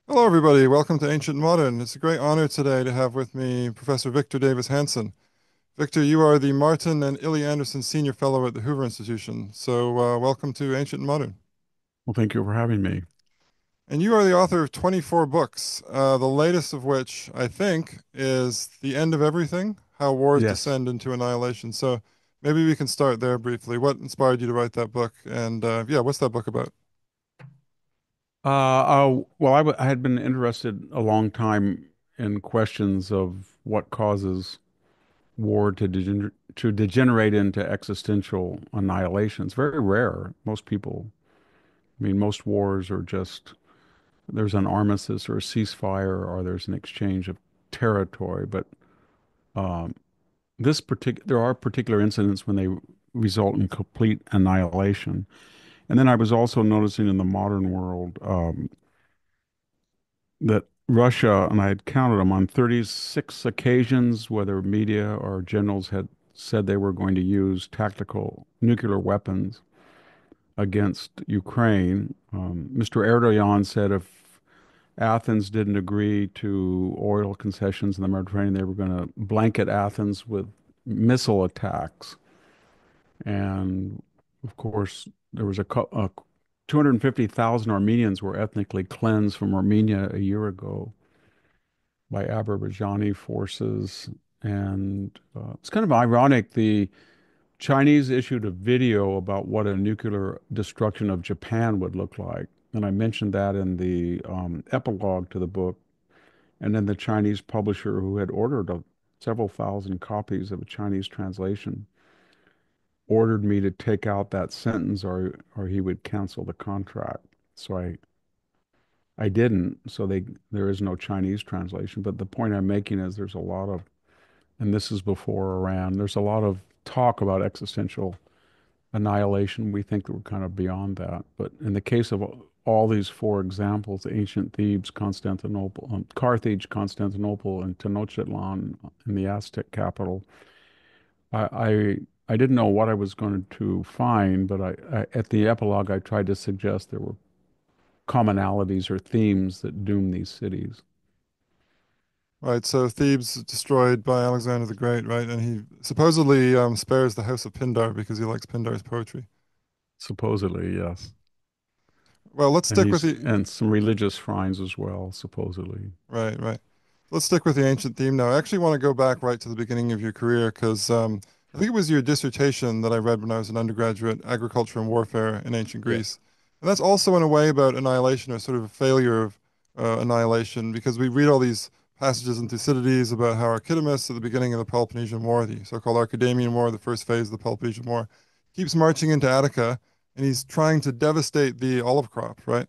Hello, everybody. Welcome to Ancient Modern. It's a great honor today to have with me Professor Victor Davis Hanson. Victor, you are the Martin and Illie Anderson Senior Fellow at the Hoover Institution. Welcome to Ancient Modern. Well, thank you for having me. And you are the author of 24 books, the latest of which, I think, is The End of Everything, How Wars Yes. Descend into Annihilation. So maybe we can start there briefly. What inspired you to write that book? And yeah, what's that book about? Well, I had been interested a long time in questions of what causes war to degenerate into existential annihilation. It's very rare. Most wars are just there's an armistice or a ceasefire or there's an exchange of territory. But um, there are particular incidents when they result in complete annihilation. And then I was also noticing in the modern world. That Russia, and I had counted them on 36 occasions, whether media or generals had said they were going to use tactical nuclear weapons against Ukraine. Mr. Erdogan said if Athens didn't agree to oil concessions in the Mediterranean, they were going to blanket Athens with missile attacks. And of course, there was 250,000 Armenians were ethnically cleansed from Armenia a year ago by Azerbaijani forces. And it's kind of ironic. The Chinese issued a video about what a nuclear destruction of Japan would look like. And I mentioned that in the epilogue to the book. And then the Chinese publisher, who had ordered several thousand copies of a Chinese translation, ordered me to take out that sentence or he would cancel the contract. So I didn't. So there is no Chinese translation. But the point I'm making is there's a lot of and this is before Iran. There's a lot of talk about existential annihilation. We think that we're kind of beyond that. But in the case of all these four examples, ancient Thebes, Constantinople, Carthage, Constantinople, and Tenochtitlan in the Aztec capital, I, I I didn't know what I was going to find, but at the epilogue I tried to suggest there were commonalities or themes that doom these cities. Right, so Thebes destroyed by Alexander the Great, right? And he supposedly spares the house of Pindar because he likes Pindar's poetry. Supposedly, yes. Well, let's And stick with he's the and some religious shrines as well, supposedly. right, right. Let's stick with the ancient theme now. I actually want to go back right to the beginning of your career because I think it was your dissertation that I read when I was an undergraduate, Agriculture and Warfare in Ancient Yes. Greece. And that's also in a way about annihilation or sort of a failure of annihilation because we read all these passages in Thucydides about how Archidamus at the beginning of the Peloponnesian War, the so-called Archidamian War, the first phase of the Peloponnesian War, keeps marching into Attica and he's trying to devastate the olive crop, right?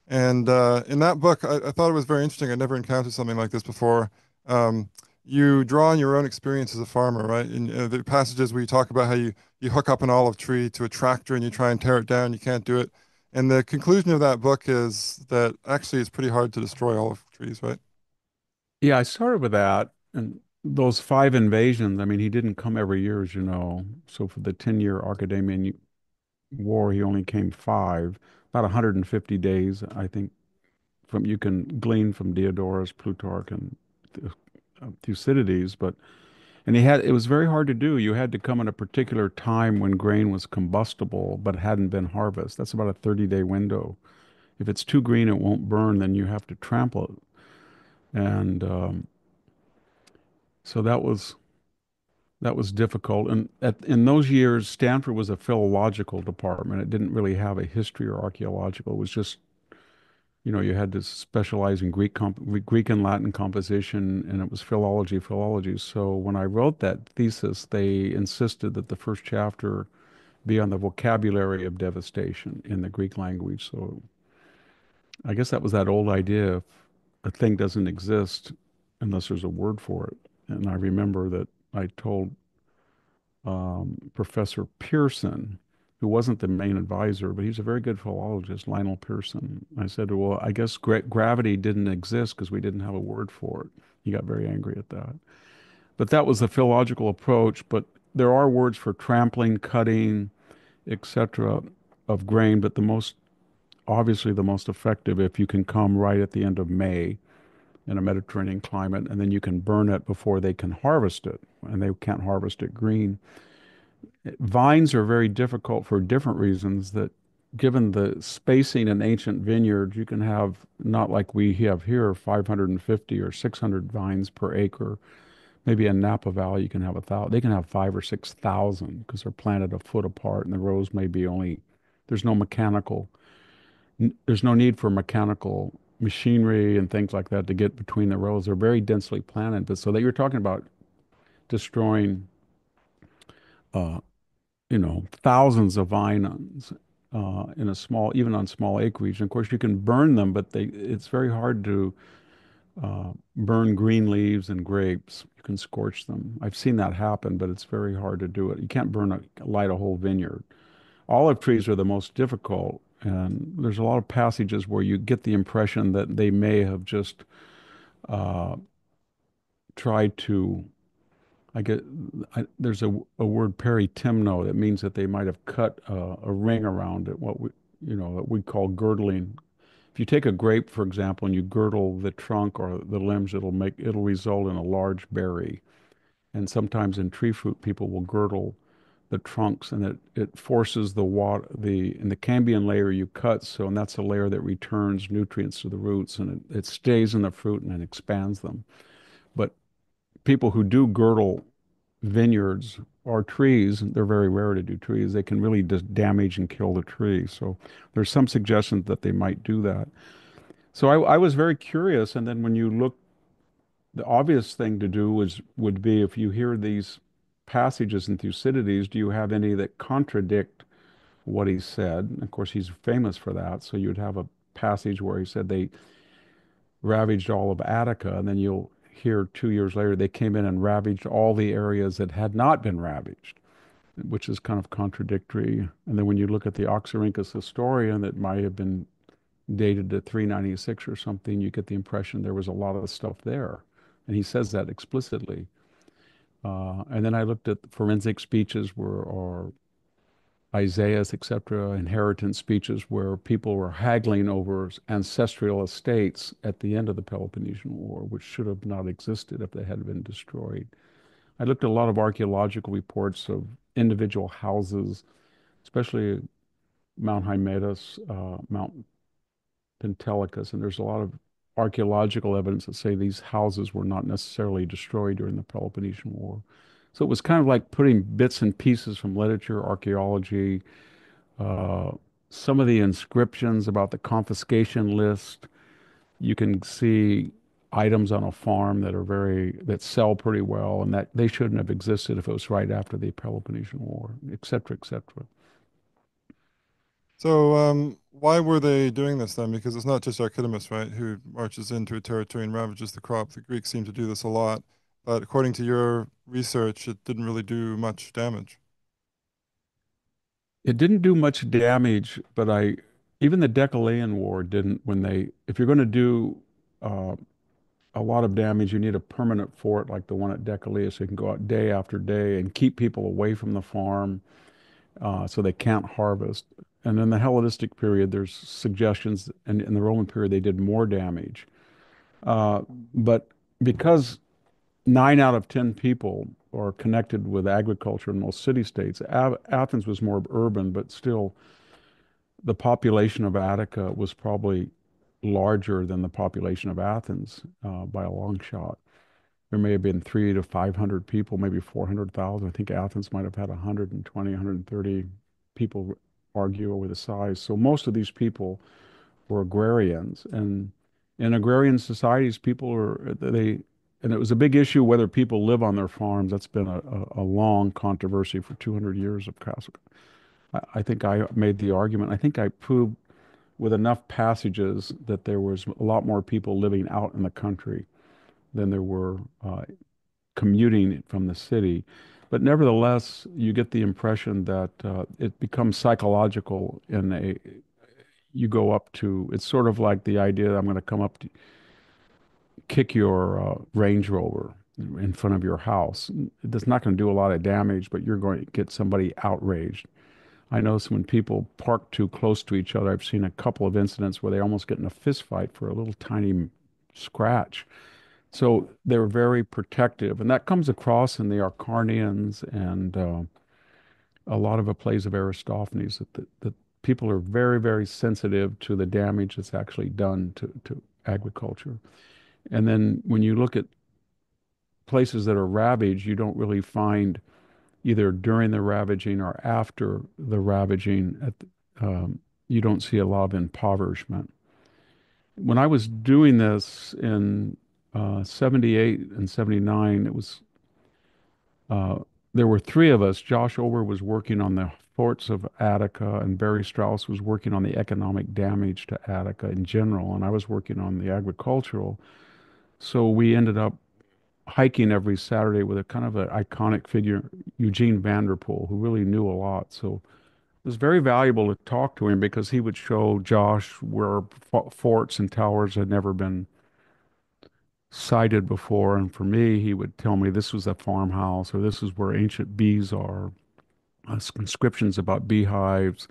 And in that book, I thought it was very interesting. I never encountered something like this before. Um, you draw on your own experience as a farmer, right? In the passages where you talk about how you hook up an olive tree to a tractor and you try and tear it down, you can't do it. And the conclusion of that book is that actually it's pretty hard to destroy olive trees, right? Yeah, I started with that. And those five invasions, I mean, he didn't come every year, as you know. So for the 10-year War, he only came five, about 150 days, I think, from you can glean from Diodorus, Plutarch, and Thucydides. And it was very hard to do. You had to come at a particular time when grain was combustible but hadn't been harvested. That's about a 30-day window. If it's too green, it won't burn, then you have to trample it. And so that was difficult. And in those years, Stanford was a philological department. It didn't really have a history or archaeological. It was just, you had to specialize in Greek and Latin composition, and it was philology. So when I wrote that thesis, they insisted that the first chapter be on the vocabulary of devastation in the Greek language. So I guess that was that old idea: if a thing doesn't exist unless there's a word for it. And I remember that I told Professor Pearson, who wasn't the main advisor, but he's a very good philologist, Lionel Pearson. I said, well, I guess gravity didn't exist because we didn't have a word for it. He got very angry at that. But that was the philological approach. But there are words for trampling, cutting, etc., of grain, but the most obviously the most effective if you can come right at the end of May in a Mediterranean climate, and then you can burn it before they can harvest it, and they can't harvest it green. Vines are very difficult for different reasons that given the spacing in ancient vineyards, you can have not like we have here, 550 or 600 vines per acre. Maybe in Napa Valley, you can have 1,000. They can have 5 or 6,000 because they're planted a foot apart, and the rows may be only. There's no mechanical. There's no need for mechanical machinery and things like that to get between the rows. They're very densely planted, but so that you're talking about destroying, uh, thousands of vines in a small, even on small acreage. And of course, you can burn them, but it's very hard to burn green leaves and grapes. You can scorch them. I've seen that happen, but it's very hard to do it. You can't light a whole vineyard. Olive trees are the most difficult, and there's a lot of passages where you get the impression that they may have just uh, tried to. There's a word peritemno that means that they might have cut a ring around it, that we call girdling. If you take a grape, for example, and you girdle the trunk or the limbs, it'll result in a large berry. And sometimes in tree fruit, people will girdle the trunks, and it forces the water, in the cambium layer you cut. So, and that's a layer that returns nutrients to the roots, and it stays in the fruit and it expands them. But people who do girdle vineyards or trees, they're very rare to do trees. They can really just damage and kill the tree. So there's some suggestions that they might do that. So I was very curious. And then when you look, the obvious thing to do would be if you hear these passages in Thucydides, do you have any that contradict what he said? And of course, he's famous for that. So you'd have a passage where he said they ravaged all of Attica, and then you'll hear 2 years later they came in and ravaged all the areas that had not been ravaged, which is kind of contradictory. And then when you look at the Oxyrhynchus historian that might have been dated to 396 or something, you get the impression there was a lot of stuff there. And he says that explicitly. And then I looked at forensic speeches or Isaiah's, etc., inheritance speeches where people were haggling over ancestral estates at the end of the Peloponnesian War, which should have not existed if they had been destroyed. I looked at a lot of archaeological reports of individual houses, especially Mount Hymettus, Mount Pentelicus, and there's a lot of archaeological evidence that say these houses were not necessarily destroyed during the Peloponnesian War. So it was kind of like putting bits and pieces from literature, archaeology, uh, some of the inscriptions about the confiscation list. You can see items on a farm that sell pretty well, and that they shouldn't have existed if it was right after the Peloponnesian War, et cetera, et cetera. So, why were they doing this then? Because it's not just Archidamus, right, who marches into a territory and ravages the crop. The Greeks seem to do this a lot, but according to your research, it didn't really do much damage. It didn't do much damage, but even the Decalean War didn't. If you're going to do uh, a lot of damage, you need a permanent fort like the one at Decalia, so you can go out day after day and keep people away from the farm, so they can't harvest. And in the Hellenistic period, there's suggestions, and in the Roman period, they did more damage. But because 9 out of 10 people are connected with agriculture in most city states, Athens was more urban, but still the population of Attica was probably larger than the population of Athens by a long shot. There may have been 300 to 500 people, maybe 400,000. I think Athens might have had 120, 130 people argue over the size. So most of these people were agrarians. And in agrarian societies, and it was a big issue whether people live on their farms. That's been a long controversy for 200 years of Castle. I think I made the argument. I think I proved with enough passages that there was a lot more people living out in the country than there were commuting from the city. But nevertheless, you get the impression that it becomes psychological you go up to, it's sort of like the idea that I'm going to come up to kick your Range Rover in front of your house. It's not going to do a lot of damage, but you're going to get somebody outraged. I notice when people park too close to each other, I've seen a couple of incidents where they almost get in a fist fight for a little tiny scratch. So they're very protective, and that comes across in the Arcanians and a lot of the plays of Aristophanes that people are very, very sensitive to the damage that's actually done to agriculture. And then when you look at places that are ravaged, you don't really find either during the ravaging or after the ravaging, you don't see a lot of impoverishment. When I was doing this in 78 and 79, it was uh, there were three of us. Josh Ober was working on the forts of Attica, and Barry Strauss was working on the economic damage to Attica in general, and I was working on the agricultural. So we ended up hiking every Saturday with a kind of an iconic figure, Eugene Vanderpool, who really knew a lot. So it was very valuable to talk to him because he would show Josh where forts and towers had never been sighted before. And for me, he would tell me this was a farmhouse or this is where ancient bees are, inscriptions about beehives.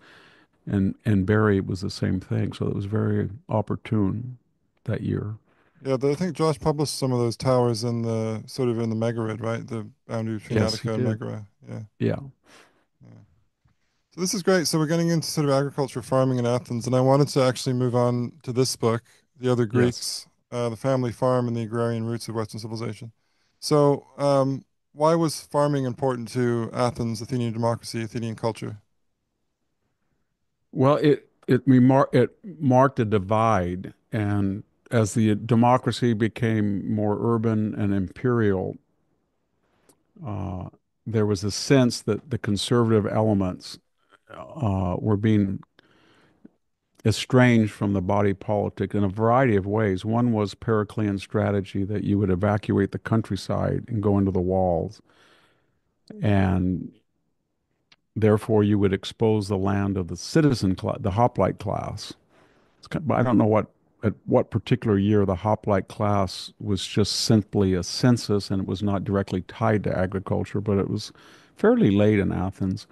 And Barry was the same thing. So it was very opportune that year. Yeah, I think Josh published some of those towers in the sort of in the Megarid, right? The boundary between Yes, he Attica and did. Megara. Yeah, Yeah. yeah. So this is great. So we're getting into sort of agriculture, farming in Athens, and I wanted to actually move on to this book, The Other Yes. Greeks, The Family Farm and the Agrarian Roots of Western Civilization. So, why was farming important to Athens, Athenian democracy, Athenian culture? Well, it marked a divide, and as the democracy became more urban and imperial, uh, there was a sense that the conservative elements were being estranged from the body politic in a variety of ways. One was Periclean strategy that you would evacuate the countryside and go into the walls, and therefore you would expose the land of the citizen class, the hoplite class. I don't know at what particular year the hoplite class was just simply a census and it was not directly tied to agriculture, but it was fairly late in Athens.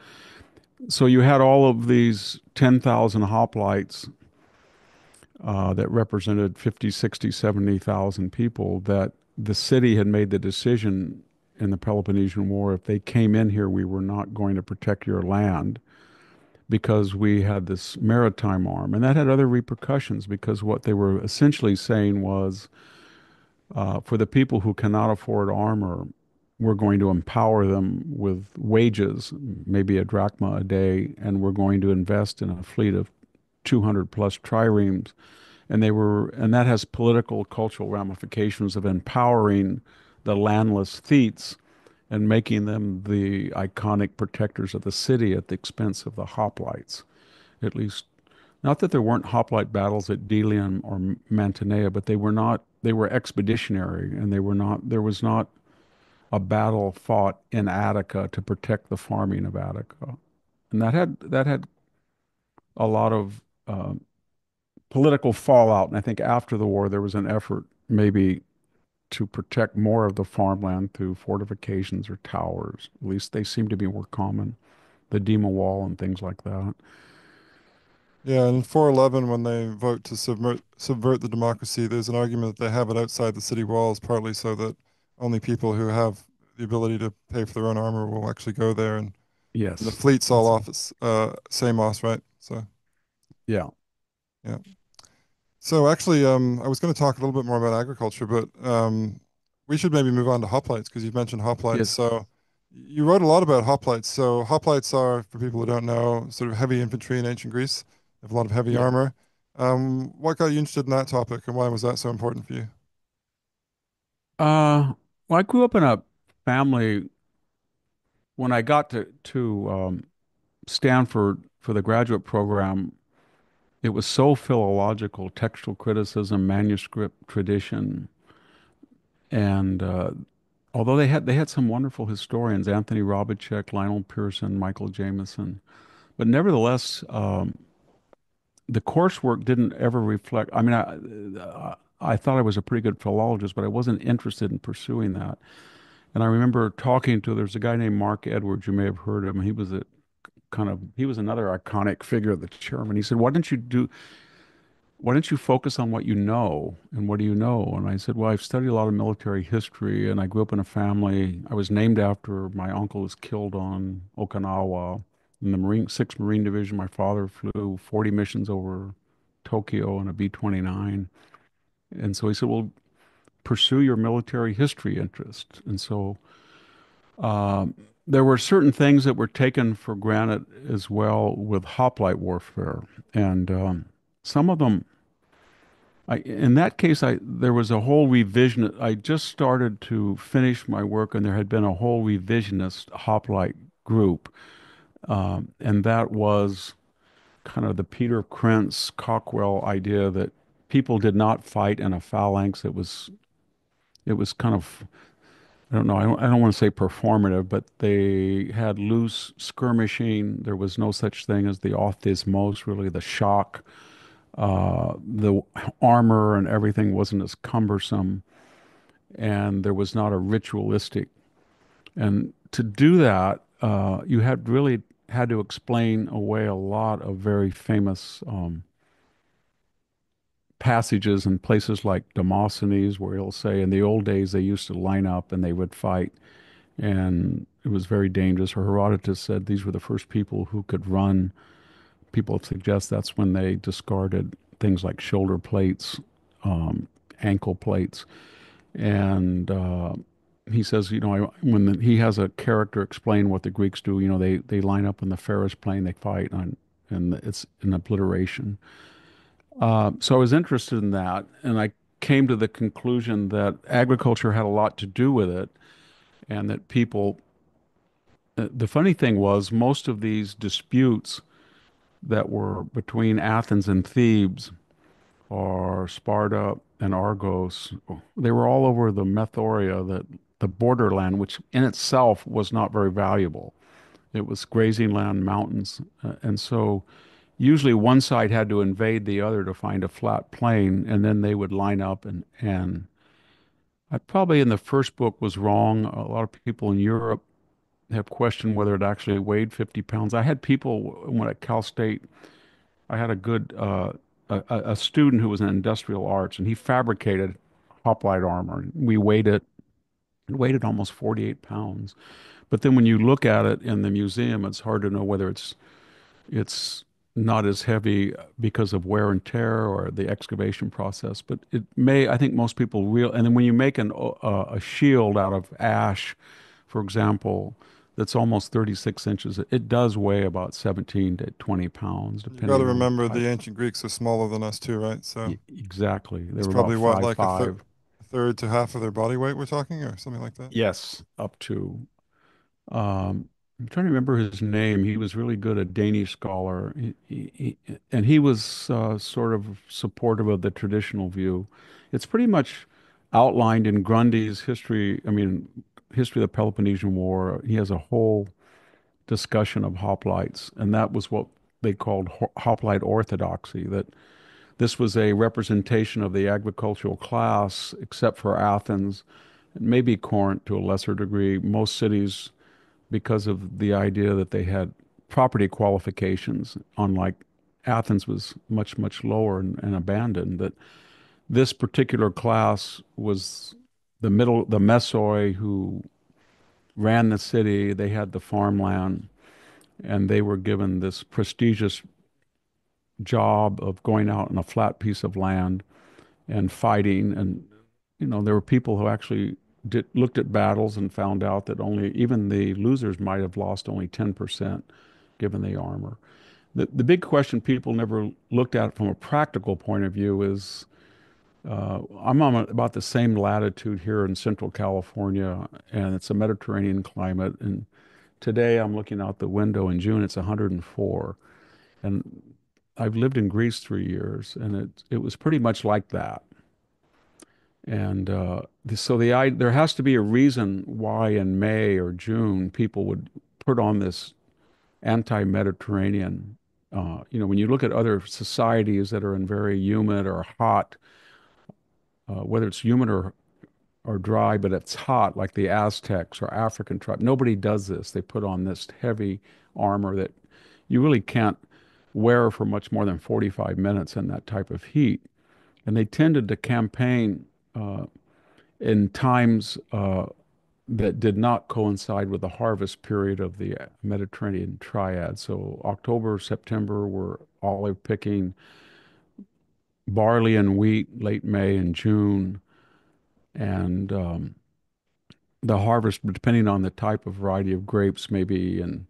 So you had all of these 10,000 hoplites that represented 50, 60, 70,000 people that the city had made the decision in the Peloponnesian War, if they came in here, we were not going to protect your land because we had this maritime arm. And that had other repercussions because what they were essentially saying was for the people who cannot afford armor, we're going to empower them with wages, maybe a drachma a day, and we're going to invest in a fleet of 200 plus triremes. And that has political, cultural ramifications of empowering the landless thetes and making them the iconic protectors of the city at the expense of the hoplites. At least, not that there weren't hoplite battles at Delium or Mantinea, but they were not, they were expeditionary and they were not, there was not a battle fought in Attica to protect the farming of Attica. And that had a lot of political fallout. And I think after the war, there was an effort maybe to protect more of the farmland through fortifications or towers. At least they seem to be more common, the Dema Wall and things like that. Yeah, and in 411, when they vote to subvert the democracy, there's an argument that they have it outside the city walls, partly so that only people who have the ability to pay for their own armor will actually go there, and the Yes, fleet's all that's off Samos, right? So yeah. yeah. So actually, I was going to talk a little bit more about agriculture, but we should maybe move on to hoplites because you've mentioned hoplites. Yes, So you wrote a lot about hoplites. So hoplites are, for people who don't know, sort of heavy infantry in ancient Greece. They have a lot of heavy yeah. armor. What got you interested in that topic, and why was that so important for you? Well, I grew up in a family when I got to Stanford for the graduate program. It was so philological, textual criticism, manuscript tradition, and although they had some wonderful historians, Anthony Robitschek, Lionel Pearson, Michael Jameson, but nevertheless, the coursework didn't ever reflect. I mean, I thought I was a pretty good philologist, but I wasn't interested in pursuing that. And I remember talking to there's a guy named Mark Edwards. You may have heard of him. He was at he was another iconic figure, the chairman. He said, why don't you focus on what you know? And what do you know? And I said, well, I've studied a lot of military history and I grew up in a family. I was named after my uncle was killed on Okinawa in the 6th Marine Division. My father flew 40 missions over Tokyo in a B-29. And so he said, well, pursue your military history interest. And so um, there were certain things that were taken for granted as well with hoplite warfare. And some of them, in that case, there was a whole revision. I just started to finish my work, and there had been a whole revisionist hoplite group, and that was kind of the Peter Krentz Cockrell idea that people did not fight in a phalanx. It was kind of, I don't know, I don't want to say performative, but they had loose skirmishing. There was no such thing as the ophthismos, really the shock. The armor and everything wasn't as cumbersome, and there was not a ritualistic. And to do that, you had really had to explain away a lot of very famous passages in places like Demosthenes, where he'll say, in the old days they used to line up and they would fight, and it was very dangerous. Or Herodotus said these were the first people who could run. People suggest that's when they discarded things like shoulder plates, um, ankle plates, and he says, he has a character explain what the Greeks do, they line up in the Ferris plane, they fight, and it's an obliteration. So I was interested in that, and I came to the conclusion that agriculture had a lot to do with it, and that people. The funny thing was, most of these disputes that were between Athens and Thebes or Sparta and Argos, they were all over the Methoria, the borderland, which in itself was not very valuable. It was grazing land, mountains, and so usually one side had to invade the other to find a flat plain, and then they would line up and I probably in the first book was wrong. A lot of people in Europe have questioned whether it actually weighed 50 pounds. I had people when at Cal State, I had a good a student who was in industrial arts, and he fabricated hoplite armor. We weighed it. It weighed almost 48 pounds. But then when you look at it in the museum, it's hard to know whether it's not as heavy because of wear and tear or the excavation process. But it may, I think most people real. And then when you make a shield out of ash, for example, that's almost 36 inches, it does weigh about 17 to 20 pounds, You got to depending on the remember type. the ancient Greeks are smaller than us too, right? So Exactly. They it's were about probably what, five like five. a third to half of their body weight we're talking, or something like that. Yes, up to. I'm trying to remember his name. He was really good, a Danish scholar, and he was sort of supportive of the traditional view. It's pretty much outlined in Grundy's history. I mean, history of the Peloponnesian War. He has a whole discussion of hoplites, and that was what they called hoplite orthodoxy. That this was a representation of the agricultural class, except for Athens, and maybe Corinth to a lesser degree. Most cities, because of the idea that they had property qualifications, unlike Athens was much, much lower and abandoned, that this particular class was the Messoi who ran the city. They had the farmland, and they were given this prestigious job of going out on a flat piece of land and fighting. And, there were people who actually looked at battles and found out that only even the losers might have lost only 10% given the armor. The big question people never looked at from a practical point of view is I'm on about the same latitude here in Central California, and it's a Mediterranean climate. And today I'm looking out the window in June, it's 104. And I've lived in Greece 3 years, and it was pretty much like that. And there has to be a reason why in May or June people would put on this anti-Mediterranean. When you look at other societies that are in very humid or hot, whether it's humid or dry, but it's hot, like the Aztecs or African tribe. Nobody does this. They put on this heavy armor that you really can't wear for much more than 45 minutes in that type of heat. And they tended to campaign uh, in times that did not coincide with the harvest period of the Mediterranean triad. So October, September were olive picking, barley and wheat late May and June, and the harvest, depending on the type of variety of grapes, maybe in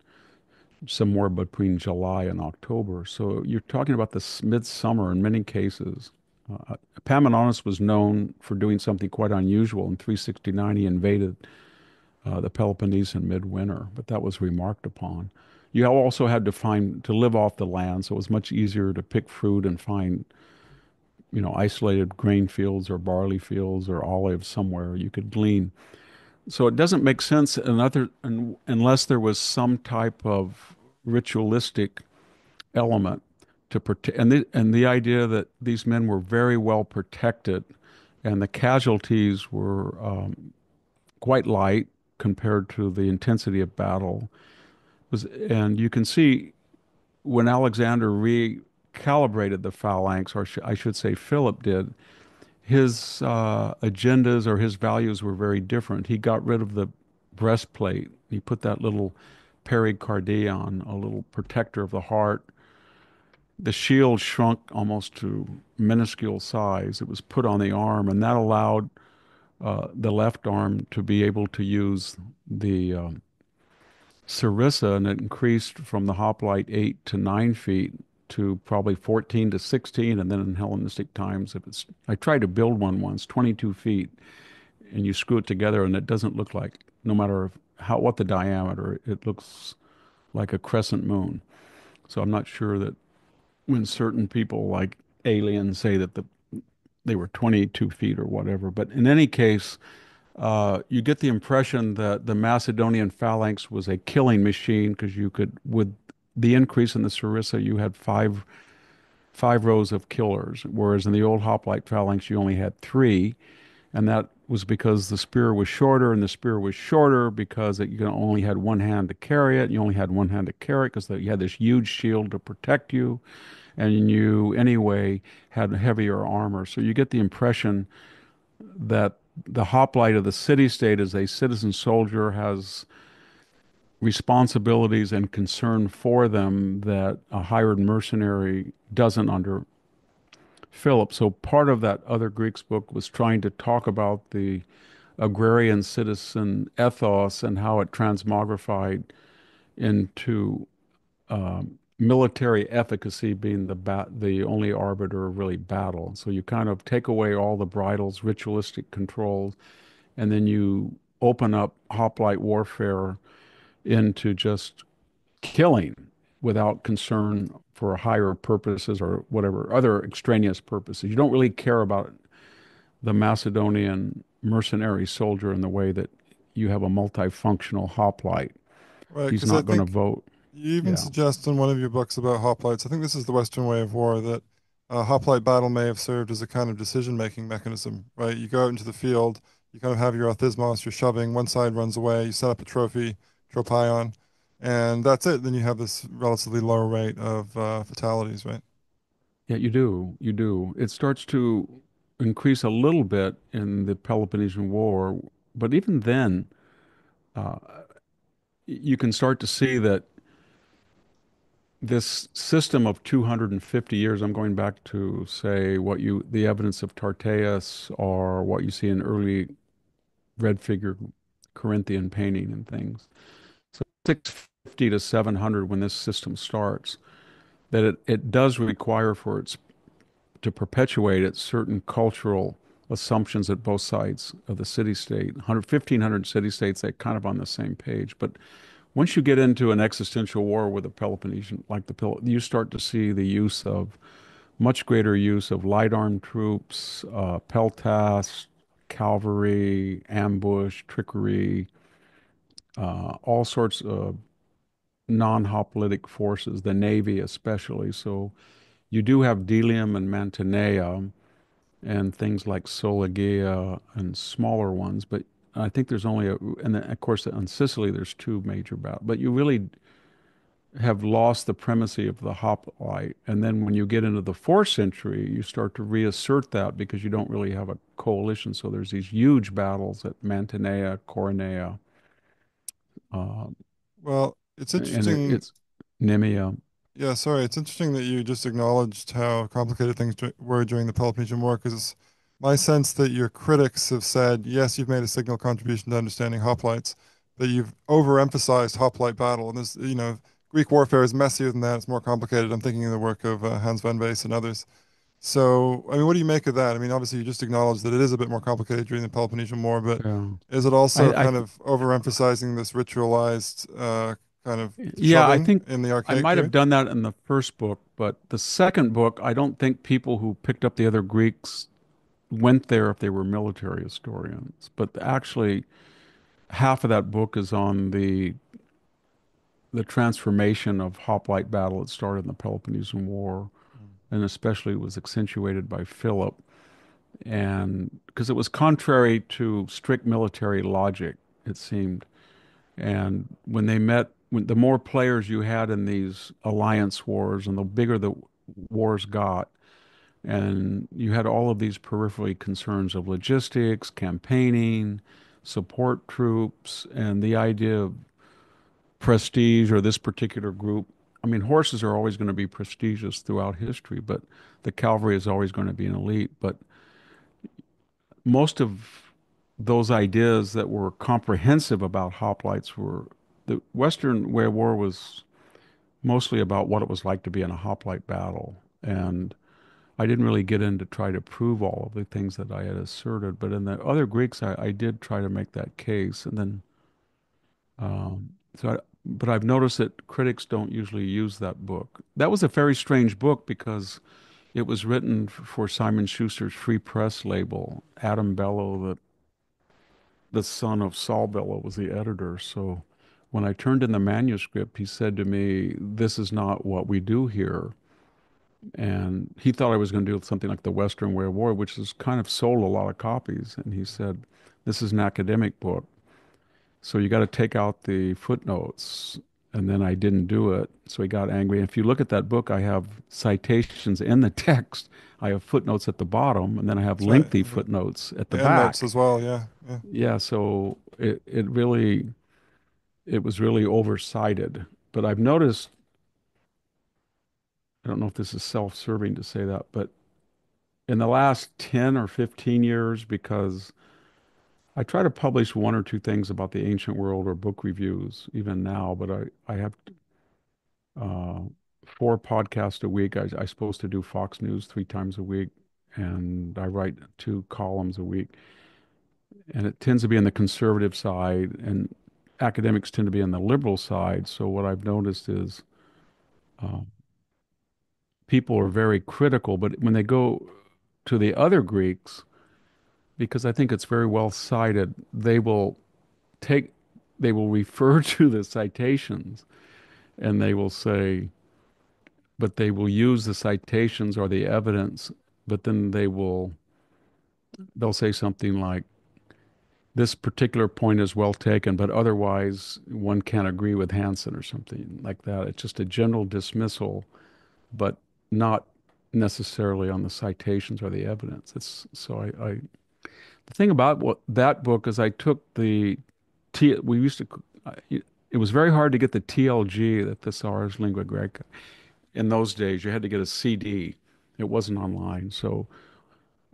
somewhere between July and October. So you're talking about the midsummer in many cases. Epaminondas was known for doing something quite unusual. In 369, he invaded the Peloponnese in midwinter, but that was remarked upon. You also had to live off the land, so it was much easier to pick fruit and find, isolated grain fields or barley fields or olives somewhere you could glean. So it doesn't make sense unless there was some type of ritualistic element to protect, and the idea that these men were very well protected, and the casualties were quite light compared to the intensity of battle. And you can see when Alexander recalibrated the phalanx, or I should say Philip did, his agendas or his values were very different. He got rid of the breastplate. He put that little pericardion, a little protector of the heart. The shield shrunk almost to minuscule size. It was put on the arm, and that allowed the left arm to be able to use the sarissa, and it increased from the hoplite 8 to 9 feet to probably 14 to 16, and then in Hellenistic times, if it's I tried to build one once, 22 feet, and you screw it together, and it doesn't look like, no matter what the diameter, it looks like a crescent moon. So I'm not sure that when certain people like aliens say that they were 22 feet or whatever, but in any case, you get the impression that the Macedonian phalanx was a killing machine because with the increase in the sarissa, you had five rows of killers, whereas in the old hoplite phalanx, you only had three, and that was because the spear was shorter, and the spear was shorter because you only had one hand to carry it, and you only had one hand to carry it because you had this huge shield to protect you, and you anyway had heavier armor. So you get the impression that the hoplite of the city state as a citizen soldier has responsibilities and concern for them that a hired mercenary doesn't under Philip. So part of that other Greeks book was trying to talk about the agrarian citizen ethos and how it transmogrified into military efficacy being the only arbiter of really battle. So you kind of take away all the bridles, ritualistic controls, and then you open up hoplite warfare into just killing without concern for higher purposes or whatever other extraneous purposes. You don't really care about the Macedonian mercenary soldier in the way that you have a multifunctional hoplite. Right, He's because I not going to think vote. you even Yeah. suggest in one of your books about hoplites, I think this is the Western way of war, that a hoplite battle may have served as a kind of decision-making mechanism, right? You go out into the field, you kind of have your orthismos, you're shoving, one side runs away, you set up a tropion, and that's it. Then you have this relatively low rate of fatalities, right? Yeah, you do. You do. It starts to increase a little bit in the Peloponnesian War, but even then, uh, you can start to see that this system of 250 years, I'm going back to say the evidence of Tartaeus or what you see in early red figure Corinthian painting and things. So 650 to 700 when this system starts, that it does require for its to perpetuate it certain cultural assumptions at both sides of the city state. 1,500 city states, they're kind of on the same page. But once you get into an existential war with the Peloponnesian, you start to see the much greater use of light armed troops, peltasts, cavalry, ambush, trickery, all sorts of non-hoplitic forces, the navy especially. So you do have Delium and Mantinea and things like Soligia and smaller ones, but I think there's only and then, of course on Sicily there's two major battles. But you really have lost the primacy of the hoplite. And then when you get into the fourth century, you start to reassert that because you don't really have a coalition. So there's these huge battles at Mantinea, Coronea, uh, Well, it's and interesting. it's Nemea. Yeah, sorry. It's interesting that you just acknowledged how complicated things were during the Peloponnesian War, because it's my sense that your critics have said, yes, you've made a signal contribution to understanding hoplites, that you've overemphasized hoplite battle. And this, Greek warfare is messier than that. It's more complicated. I'm thinking of the work of Hans van Wees and others. So, I mean, what do you make of that? I mean, obviously, you just acknowledged that it is a bit more complicated during the Peloponnesian War, but Yeah. is it also I kind of overemphasizing this ritualized kind of yeah, I shoving think in the I archaic might have period? done that in the first book, but the second book, I don't think people who picked up the other Greeks went there if they were military historians. But actually, half of that book is on the transformation of hoplite battle that started in the Peloponnesian War, and especially was accentuated by Philip, and because it was contrary to strict military logic, it seemed. And when they met, when the more players you had in these alliance wars, and the bigger the wars got, and you had all of these periphery concerns of logistics, campaigning, support troops, and the idea of prestige or this particular group. I mean, horses are always going to be prestigious throughout history, but the cavalry is always going to be an elite. But most of those ideas that were comprehensive about hoplites were the Western Way of War was mostly about what it was like to be in a hoplite battle. And I didn't really get in to try to prove all of the things that I had asserted. But in the other Greeks, I did try to make that case. And then, but I've noticed that critics don't usually use that book. That was a very strange book because it was written for Simon Schuster's Free Press label. Adam Bellow, the son of Saul Bellow, was the editor. So when I turned in the manuscript, he said to me, "This is not what we do here." And he thought I was going to do something like the Western Way of War, which has kind of sold a lot of copies. And he said, "This is an academic book, so you got to take out the footnotes." And then I didn't do it. So he got angry. And if you look at that book, I have citations in the text. I have footnotes at the bottom, and then I have That's right. lengthy footnotes at the The end notes back. as well. Yeah, yeah. Yeah, so it really it was really oversighted. But I've noticed, I don't know if this is self-serving to say that, but in the last 10 or 15 years, because I try to publish one or two things about the ancient world or book reviews even now, but I have uh, four podcasts a week. I'm supposed to do Fox News 3 times a week, and I write 2 columns a week. And it tends to be on the conservative side, and academics tend to be on the liberal side. So what I've noticed is uh, people are very critical, but when they go to the other Greeks, because I think it's very well cited, take, they will refer to the citations and they will say, but they will use the citations or the evidence, but then they'll say something like, this particular point is well taken, but otherwise one can't agree with Hanson or something like that. It's just a general dismissal, but not necessarily on the citations or the evidence. It's so the thing about what that book is I took we used to it was very hard to get the TLG, the Thesaurus Lingua Graeca. In those days, you had to get a CD. It wasn't online, so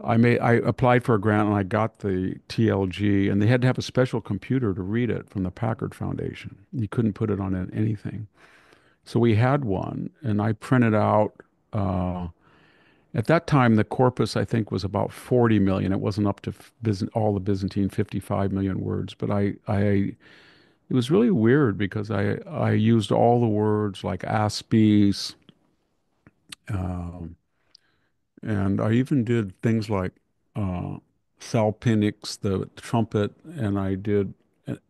I applied for a grant and I got the TLG, and they had to have a special computer to read it from the Packard Foundation. You couldn't put it on anything. So we had one, and I printed out. Uh, at that time, the corpus I think was about 40 million. It wasn't up to all the Byzantine 55 million words, but it was really weird because I used all the words like aspis, um, and I even did things like uh, salpinix, the trumpet, and I did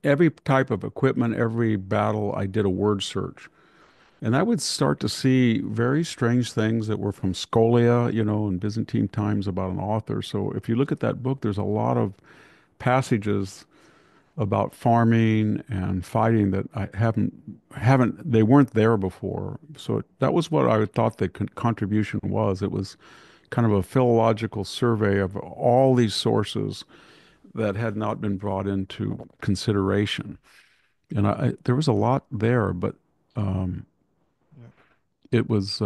every type of equipment, every battle. I did a word search. And I would start to see very strange things that were from Scholia, in Byzantine times about an author. So if you look at that book, there's a lot of passages about farming and fighting that I haven't they weren't there before. So that was what I thought the contribution was. It was kind of a philological survey of all these sources that had not been brought into consideration. And there was a lot there, but um, Yeah. it was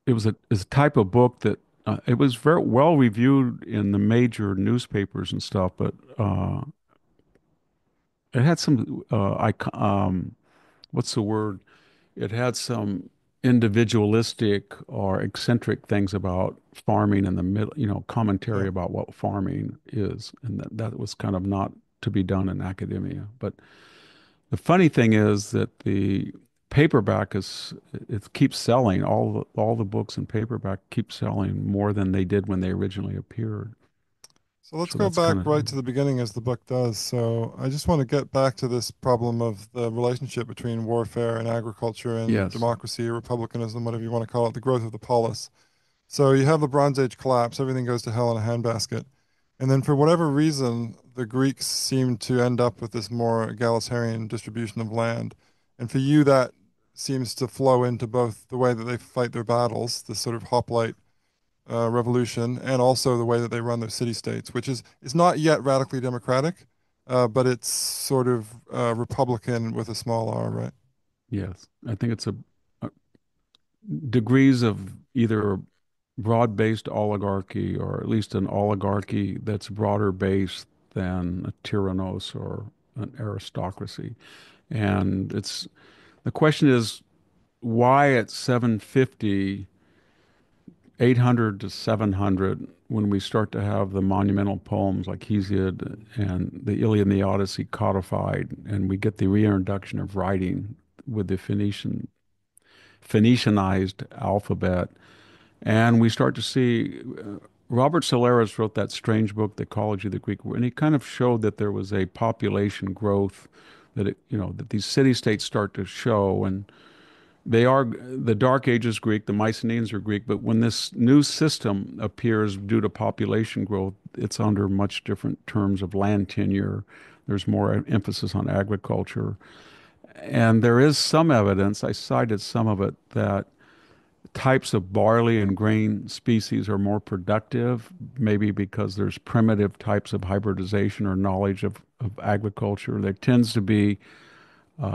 it's a type of book that it was very well reviewed in the major newspapers and stuff, but it had some what's the word? It had some individualistic or eccentric things about farming in the middle, Yeah. commentary about what farming is, and that was kind of not to be done in academia. But the funny thing is that the paperback is it keeps selling. All the books in paperback keep selling more than they did when they originally appeared. So let's So go that's back kind of right to the beginning as the book does. So I just want to get back to this problem of the relationship between warfare and agriculture and yes, democracy or republicanism, whatever you want to call it, the growth of the polis. So you have the Bronze Age collapse, everything goes to hell in a handbasket. And then for whatever reason, the Greeks seem to end up with this more egalitarian distribution of land. And for you, that seems to flow into both the way that they fight their battles, this sort of hoplite revolution, and also the way that they run their city-states, which is not yet radically democratic, but it's sort of republican with a small r, right? yes. I think it's a degrees of either broad-based oligarchy or at least an oligarchy that's broader based than a tyrannos or an aristocracy. And it's the question is why at 750, 800 to 700, when we start to have the monumental poems like Hesiod and the Iliad and the Odyssey codified, and we get the reintroduction of writing with the Phoenicianized alphabet, and we start to see Robert Solaris wrote that strange book, The Ecology of the Greek, and he kind of showed that there was a population growth that these city states start to show, and they are the Dark Ages Greek, the Mycenaeans are Greek, but when this new system appears due to population growth, it's under much different terms of land tenure. There's more emphasis on agriculture. And there is some evidence, I cited some of it, that types of barley and grain species are more productive, maybe because there's primitive types of hybridization or knowledge of agriculture. There tends to be,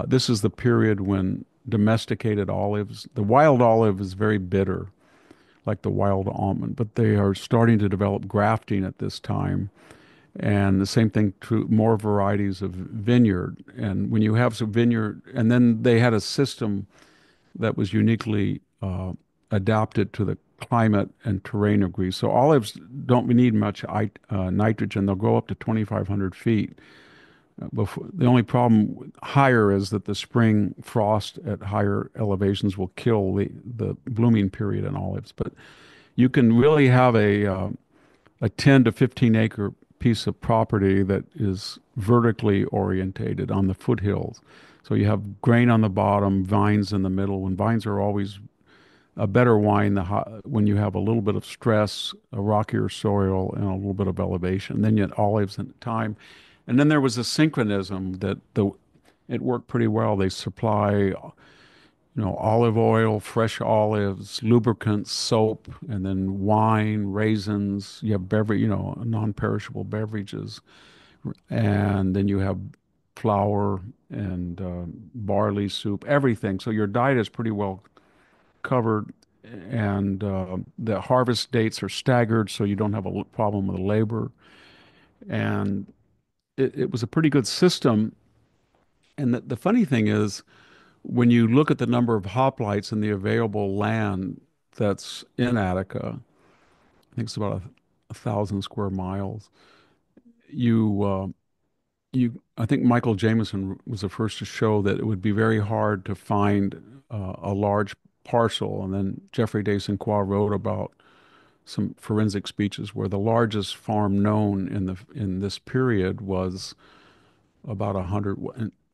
this is the period when domesticated olives, the wild olive is very bitter, like the wild almond, but they are starting to develop grafting at this time. And the same thing true, more varieties of vineyard. And when you have some vineyard, and then they had a system that was uniquely adapted to the climate and terrain of Greece. So olives don't need much nitrogen. They'll grow up to 2,500 feet. The only problem higher is that the spring frost at higher elevations will kill the blooming period in olives. But you can really have a 10 to 15 acre piece of property that is vertically orientated on the foothills. So you have grain on the bottom, vines in the middle, and vines are always a better wine when you have a little bit of stress, a rockier soil, and a little bit of elevation. Then you had olives in time. And then there was a synchronism that it worked pretty well. They supply, olive oil, fresh olives, lubricants, soap, and then wine, raisins. You have beverage, non-perishable beverages, and then you have flour and barley soup, everything. So your diet is pretty well covered, and the harvest dates are staggered, so you don't have a problem with labor. And it was a pretty good system. And the funny thing is, when you look at the number of hoplites and the available land that's in Attica, I think it's about 1,000 square miles. You, I think Michael Jameson was the first to show that it would be very hard to find a large parcel. And then Jeffrey de Saint Croix wrote about some forensic speeches where the largest farm known in this period was about 100,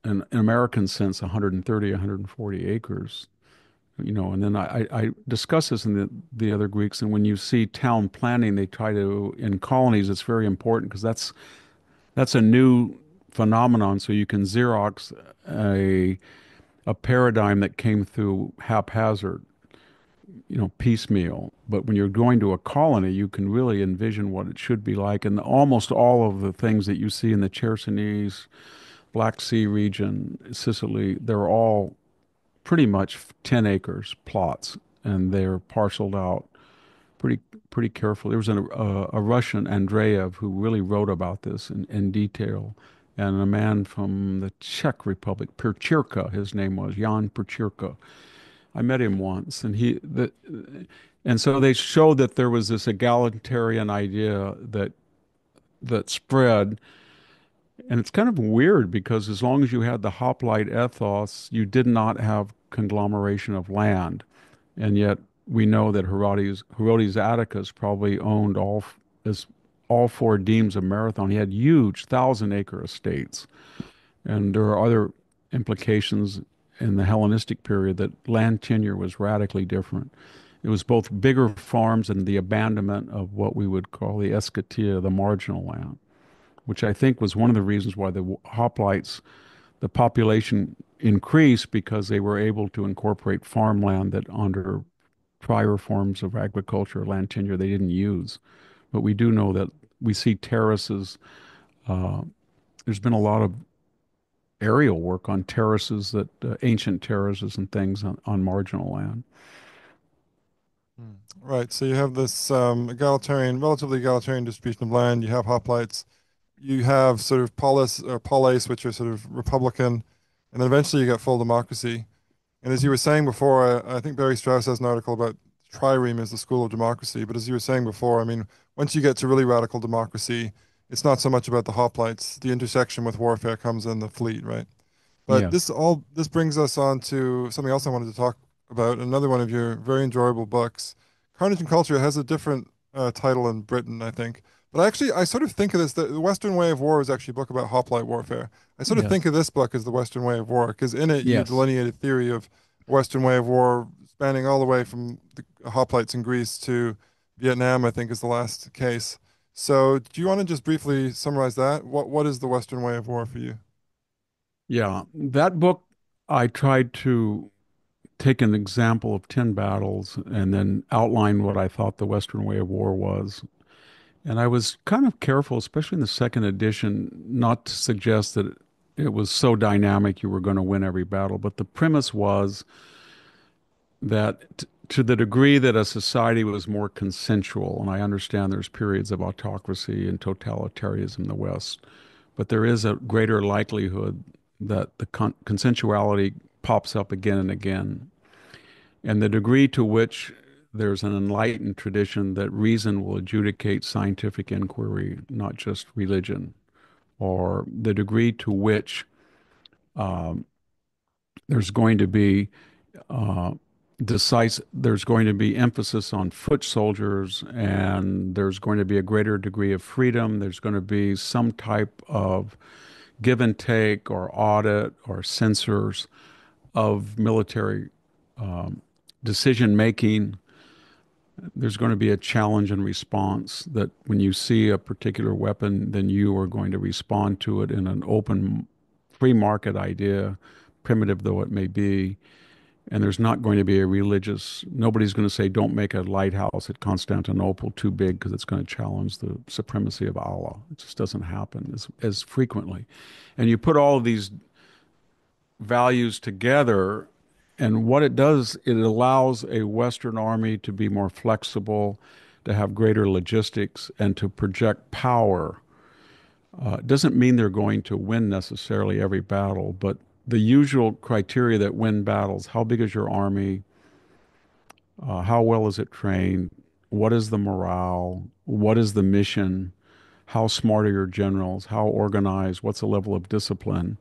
in American sense, 130, 140 acres. And then I discuss this in the other Greeks, and when you see town planning, they try to in colonies. It's very important because that's a new phenomenon. So you can Xerox a a paradigm that came through haphazard, piecemeal. But when you're going to a colony, you can really envision what it should be like. And almost all of the things that you see in the Chersonese, Black Sea region, Sicily, they're all pretty much 10 acres plots, and they're parceled out pretty pretty carefully. There was a Russian, Andreev, who really wrote about this in detail, and a man from the Czech Republic, Perchirka, his name was Jan Perchirka. I met him once, and so they showed that there was this egalitarian idea that spread, and it's kind of weird because as long as you had the hoplite ethos, you did not have conglomeration of land, and yet we know that Herodes Atticus probably owned all four demes of Marathon. He had huge 1,000-acre estates, and there are other implications in the Hellenistic period that land tenure was radically different. It was both bigger farms and the abandonment of what we would call the eschatia, the marginal land, which I think was one of the reasons why the hoplites, the population increased because they were able to incorporate farmland that under prior forms of agriculture, land tenure, they didn't use. But we do know that we see terraces. Uh, there's been a lot of aerial work on terraces that ancient terraces and things on marginal land. Mm. Right. So you have this egalitarian, relatively egalitarian distribution of land. You have hoplites. You have sort of polis, which are sort of republican, and then eventually you get full democracy. And as you were saying before, I think Barry Strauss has an article about trireme as the school of democracy. But as you were saying before, I mean, once you get to really radical democracy, it's not so much about the hoplites. The intersection with warfare comes in the fleet, right? But Yes. this brings us on to something else I wanted to talk about. Another one of your very enjoyable books, Carnage and Culture, has a different title in Britain, I think. But I sort of think of this, the Western Way of War is actually a book about hoplite warfare. I sort of think Yes. of this book as the Western Way of War because in it you Yes. delineate a theory of Western Way of War spanning all the way from the hoplites in Greece to Vietnam, I think is the last case. So do you want to just briefly summarize that? What is the Western Way of War for you? Yeah. That book, I tried to take an example of 10 battles and then outline what I thought the Western way of war was. And I was kind of careful, especially in the second edition, not to suggest that it was so dynamic you were going to win every battle. But the premise was that to the degree that a society was more consensual, and I understand there's periods of autocracy and totalitarianism in the West, but there is a greater likelihood that the consensuality pops up again and again. And the degree to which there's an enlightened tradition that reason will adjudicate scientific inquiry, not just religion, or the degree to which um, there's going to be uh, there's going to be emphasis on foot soldiers, and there's going to be a greater degree of freedom. There's going to be some type of give and take or audit or censors of military um, decision making. There's going to be a challenge and response that when you see a particular weapon, then you are going to respond to it in an open, free market idea, primitive though it may be. And there's not going to be a religious, nobody's going to say, don't make a lighthouse at Constantinople too big because it's going to challenge the supremacy of Allah. It just doesn't happen as frequently. And you put all of these values together, and what it does, it allows a Western army to be more flexible, to have greater logistics, and to project power. It doesn't mean they're going to win necessarily every battle, but the usual criteria that win battles: how big is your army? How well is it trained? What is the morale? What is the mission? How smart are your generals? How organized? What's the level of discipline?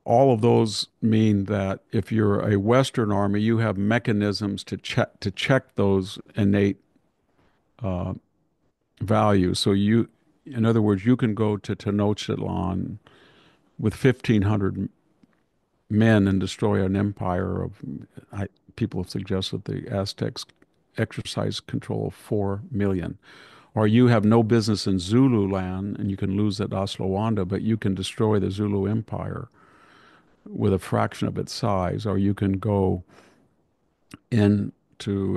All of those mean that if you're a Western army, you have mechanisms to check those innate uh, values. So in other words, you can go to Tenochtitlan with 1,500 men and destroy an empire of. People have suggested the Aztecs exercised control of 4 million. Or you have no business in Zululand and you can lose at Asloanda, but you can destroy the Zulu Empire with a fraction of its size. Or you can go into,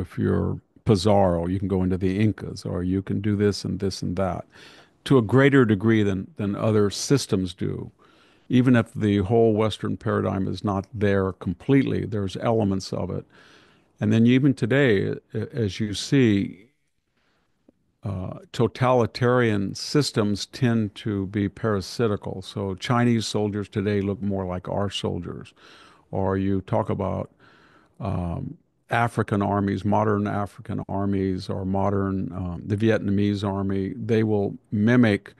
if you're Pizarro, you can go into the Incas, or you can do this and this and that to a greater degree than other systems do. Even if the whole Western paradigm is not there completely, there's elements of it. And then even today, as you see, totalitarian systems tend to be parasitical. So Chinese soldiers today look more like our soldiers. Or you talk about African armies, modern African armies, or modern the Vietnamese army. They will mimic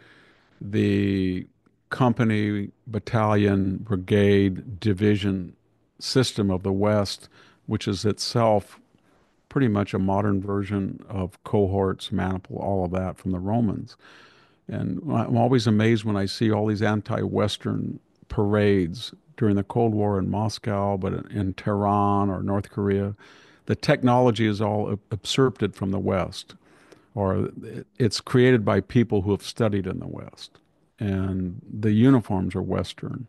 the company, battalion, brigade, division system of the West, which is itself pretty much a modern version of cohorts, maniple, all of that from the Romans. And I'm always amazed when I see all these anti-Western parades during the Cold War in Moscow, but in Tehran or North Korea. The technology is all usurped from the West, or it's created by people who have studied in the West. And the uniforms are Western.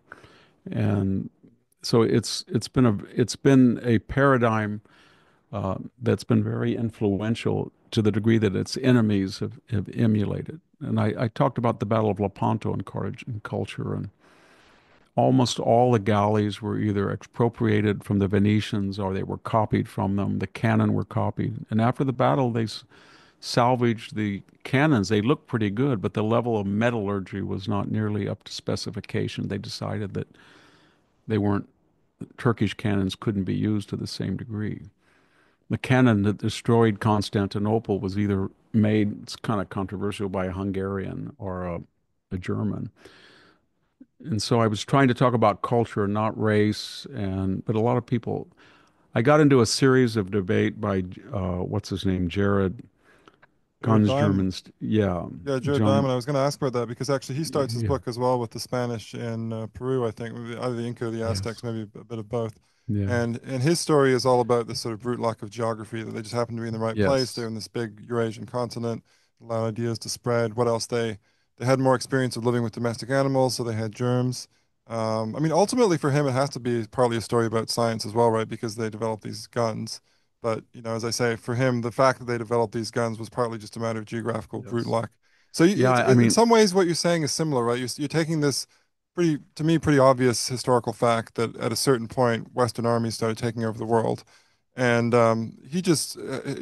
And so it's been a paradigm that's been very influential to the degree that its enemies have emulated. And I talked about the Battle of Lepanto in Carthage and culture, and almost all the galleys were either expropriated from the Venetians or they were copied from them. The cannon were copied. And after the battle, they salvaged the cannons. They looked pretty good, but the level of metallurgy was not nearly up to specification. They decided that they weren't, Turkish cannons couldn't be used to the same degree. The cannon that destroyed Constantinople was either made, it's kind of controversial, by a Hungarian or a German. And so I was trying to talk about culture, not race, and but a lot of people. I got into a series of debate by what's his name, Jared Jared Guns Diamond. Germans. Yeah, Yeah, Jared John. Diamond. I was going to ask about that because actually he starts his Yeah. book as well with the Spanish in Peru, I think, either the Inca or the Yes. Aztecs, maybe a bit of both. Yeah. And his story is all about this sort of brute luck of geography that they just happen to be in the right place. They're Yes. in this big Eurasian continent, allow ideas to spread. What else? They had more experience of living with domestic animals, so they had germs. I mean, ultimately for him, it has to be partly a story about science as well, right? Because they developed these guns. But you know, as I say, for him, the fact that they developed these guns was partly just a matter of geographical brute Yes. luck. So Yeah. I in mean, some ways, what you're saying is similar, right? You're taking this pretty, to me, pretty obvious historical fact that at a certain point, Western armies started taking over the world, and he just,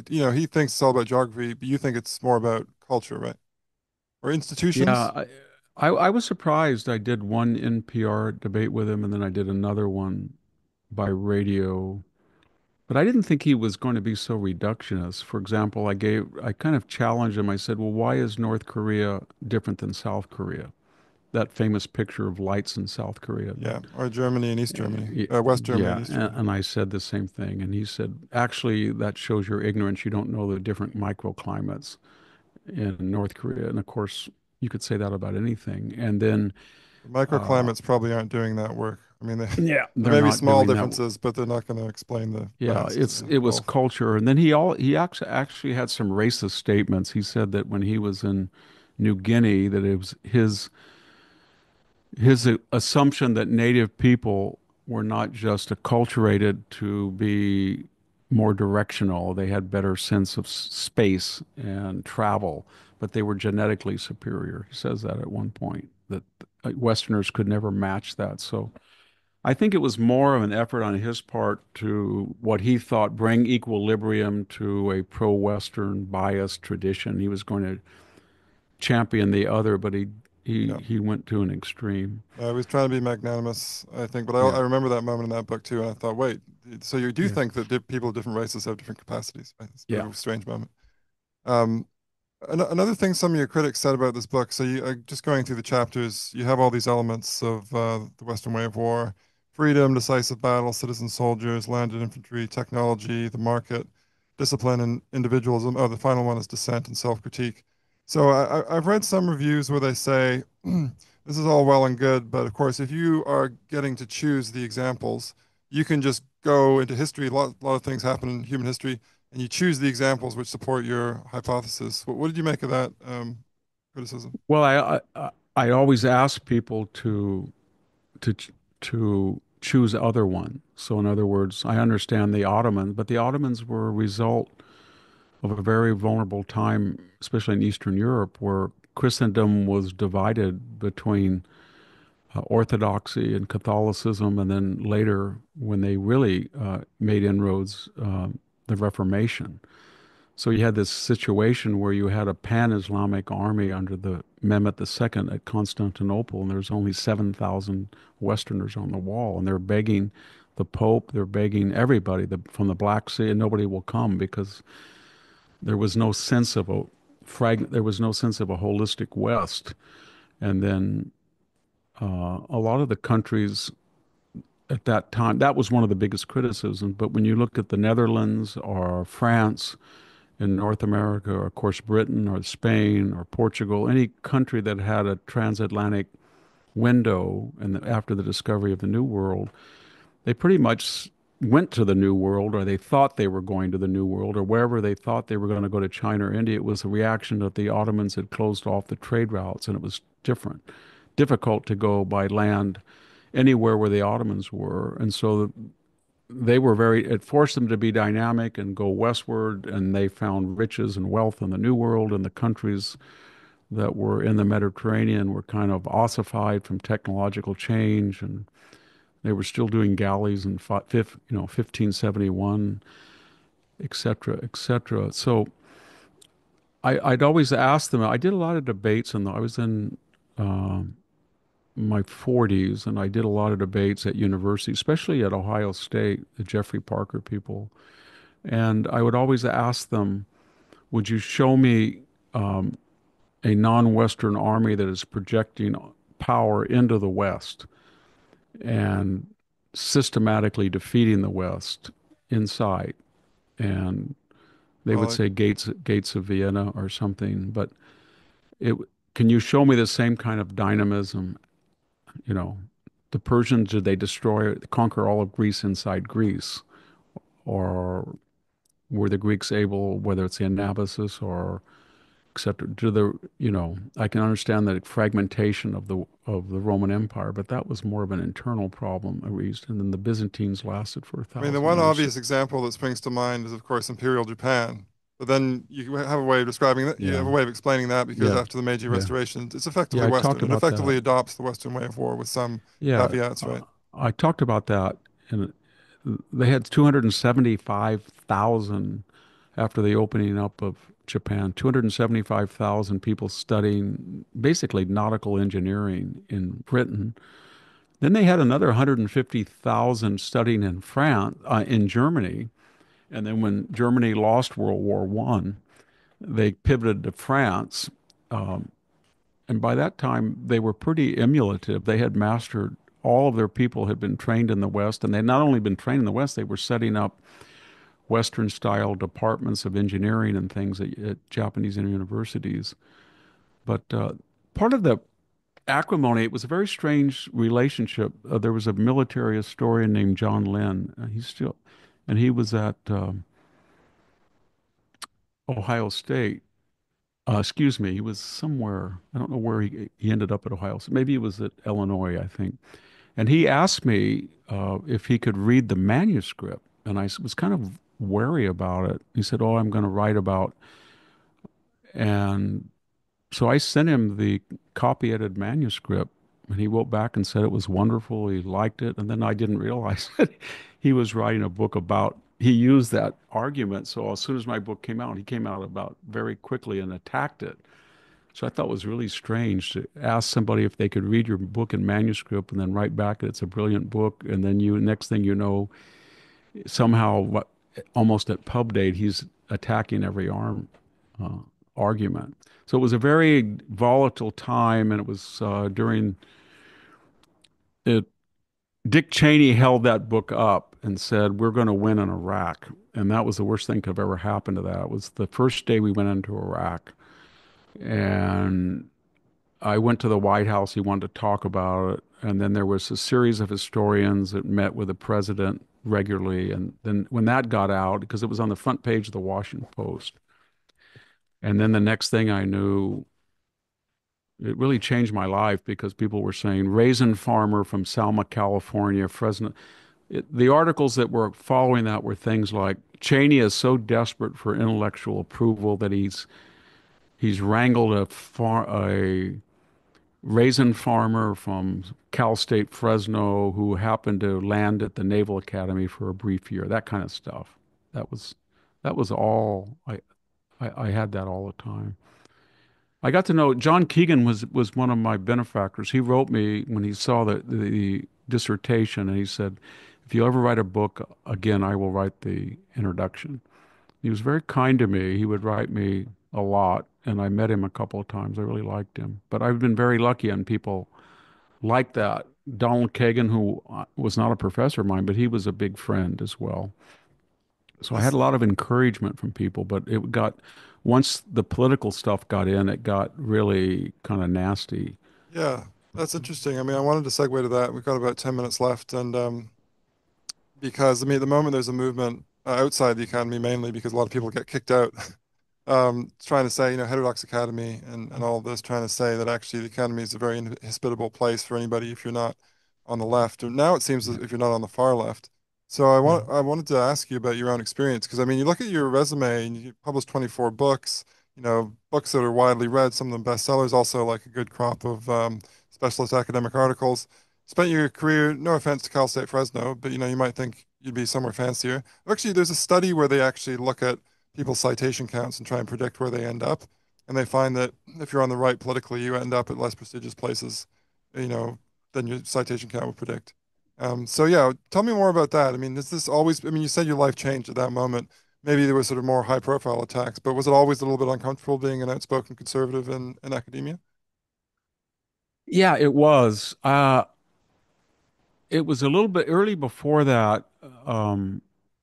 you know, he thinks it's all about geography, but you think it's more about culture, right? Or yeah. institutions? I was surprised. I did one NPR debate with him, and then I did another one by radio. But I didn't think he was going to be so reductionist. For example, I kind of challenged him. I said, well, why is North Korea different than South Korea? That famous picture of lights in South Korea Yeah, that, or Germany and East Germany, West Germany and yeah. East And, Germany. and I said the same thing. And he said, actually, that shows your ignorance. You don't know the different microclimates in North Korea. And of course, you could say that about anything. And then, The uh, microclimates probably aren't doing that work. I mean, yeah, there they're may be not small doing that. differences, but they're not going to explain the Yeah, vast it was gulf. culture, and then he actually had some racist statements. He said that when he was in New Guinea, that it was his assumption that native people were not just acculturated to be more directional. They had better sense of space and travel, but they were genetically superior. He says that at one point that Westerners could never match that. So I think it was more of an effort on his part to what he thought bring equilibrium to a pro-Western biased tradition. He was going to champion the other, but he he Yeah. he went to an extreme. I was trying to be magnanimous, I think, but I Yeah, remember that moment in that book too, and I thought, wait, so you do yeah, think that people of different races have different capacities? Right? It's a bit yeah. of a strange moment. Um, another thing some of your critics said about this book, so you just going through the chapters, you have all these elements of the Western way of war, freedom, decisive battle, citizen soldiers, landed infantry, technology, the market, discipline, and individualism. Oh, the final one is dissent and self-critique. So I've read some reviews where they say this is all well and good, but of course, if you are getting to choose the examples, you can just go into history. A lot of things happen in human history, and you choose the examples which support your hypothesis. What did you make of that criticism? Well, I always ask people to ch- to choose other one. So in other words, I understand the Ottomans, but the Ottomans were a result of a very vulnerable time, especially in Eastern Europe, where Christendom was divided between Orthodoxy and Catholicism, and then later, when they really made inroads, the Reformation. So you had this situation where you had a pan-Islamic army under the Mehmet II at Constantinople, and there's only 7,000 Westerners on the wall, and they're begging the Pope, they're begging everybody from the Black Sea, and nobody will come because there was no sense of a there was no sense of a holistic West. And then a lot of the countries at that time, that was one of the biggest criticisms. But when you look at the Netherlands or France in North America, or of course Britain or Spain or Portugal, any country that had a transatlantic window and after the discovery of the New World, they pretty much went to the New World, or they thought they were going to the New World, or wherever they thought they were going to go to China or India. It was a reaction that the Ottomans had closed off the trade routes, and it was difficult to go by land anywhere where the Ottomans were. And so they were it forced them to be dynamic and go westward, and they found riches and wealth in the New World, and the countries that were in the Mediterranean were kind of ossified from technological change, and they were still doing galleys in 1571, et cetera, et cetera. So I'd always ask them. I did a lot of debates, and I was in uh, my 40s, and I did a lot of debates at university, especially at Ohio State, the Jeffrey Parker people. And I would always ask them, would you show me a non-Western army that is projecting power into the West and systematically defeating the West inside? And they Well, would say Gates of Vienna or something. But it can you show me the same kind of dynamism? You know, the Persians, did they conquer all of Greece inside Greece, or were the Greeks able, whether it's the Anabasis or etc. I can understand the fragmentation of the Roman Empire, but that was more of an internal problem, at least. And then the Byzantines lasted for a I mean, the thousand one years. obvious example that springs to mind is, of course, Imperial Japan. But then you have a way of describing that. You Yeah, have a way of explaining that because yeah, after the Meiji yeah, Restoration, it's yeah. effectively I Western. talked It about effectively that. adopts the Western way of war with some Yeah, caveats, right? I talked about that, and they had 275,000 after the opening up of Japan. 275,000 people studying basically nautical engineering in Britain. Then they had another 150,000 studying in in Germany. And then when Germany lost World War One, they pivoted to France. Um, and by that time, they were pretty emulative. They had mastered, all of their people had been trained in the West, and they'd not only been trained in the West, they were setting up Western style departments of engineering and things at Japanese universities. But part of the acrimony, it was a very strange relationship. There was a military historian named John Lynn. And he was at Ohio State. Excuse me, he was somewhere. I don't know where he ended up at Ohio State. Maybe he was at Illinois, I think. And he asked me if he could read the manuscript, and was kind of wary about it. He said, "Oh, I'm going to write about," and so I sent him the copy-edited manuscript, and he wrote back and said it was wonderful. He liked it, and then I didn't realize that he was writing a book about. He used that argument. So as soon as my book came out, he came out about very quickly and attacked it. So I thought it was really strange to ask somebody if they could read your book in manuscript and then write back that it's a brilliant book, and then next thing you know, somehow almost at pub date he's attacking every uh, argument. So it was a very volatile time, and it was during it. Dick Cheney held that book up and said, "We're going to win in Iraq," and that was the worst thing could have ever happened to that. It was the first day we went into Iraq, and I went to the White House. He wanted to talk about it, and then there was a series of historians that met with the president regularly. And then when that got out, because it was on the front page of the Washington Post, and then the next thing I knew, it really changed my life because people were saying raisin farmer from Selma, California, Fresno. The articles that were following that were things like Cheney is so desperate for intellectual approval that he's wrangled a raisin farmer from Cal State Fresno who happened to land at the Naval Academy for a brief year. That kind of stuff. That was that was all I had that all the time. I got to know John Keegan was one of my benefactors. He wrote me when he saw the dissertation, and he said, "If you ever write a book again, I will write the introduction." He was very kind to me. He would write me a lot, and I met him a couple of times. I really liked him. But I've been very lucky on people like that. Donald Kagan, who was not a professor of mine, but he was a big friend as well. So I had a That's lot of encouragement from people, but it got, once the political stuff got in, it got really kind of nasty. yeah, that's interesting. I mean, I wanted to segue to that. We've got about 10 minutes left, and because I mean, at the moment there's a movement outside the academy mainly because a lot of people get kicked out. Trying to say, heterodox academy and all of this, trying to say that actually the academy is a very inhospitable place for anybody if you're not on the left. And now it seems as Yeah. if you're not on the far left. So Yeah. I wanted to ask you about your own experience because I mean, you look at your resume and you published 24 books, books that are widely read, some of them bestsellers, also like a good crop of specialist academic articles. Spent your career, no offense to Cal State Fresno, but you might think you'd be somewhere fancier. Actually, there's a study where they actually look at people's citation counts and try and predict where they end up. And they find that if you're on the right politically, you end up at less prestigious places, you know, than your citation count would predict. So yeah, tell me more about that. I mean, is this always, I mean, you said your life changed at that moment. Maybe there was sort of more high profile attacks, but was it always a little bit uncomfortable being an outspoken conservative in academia? Yeah, it was. It was a little bit early before that.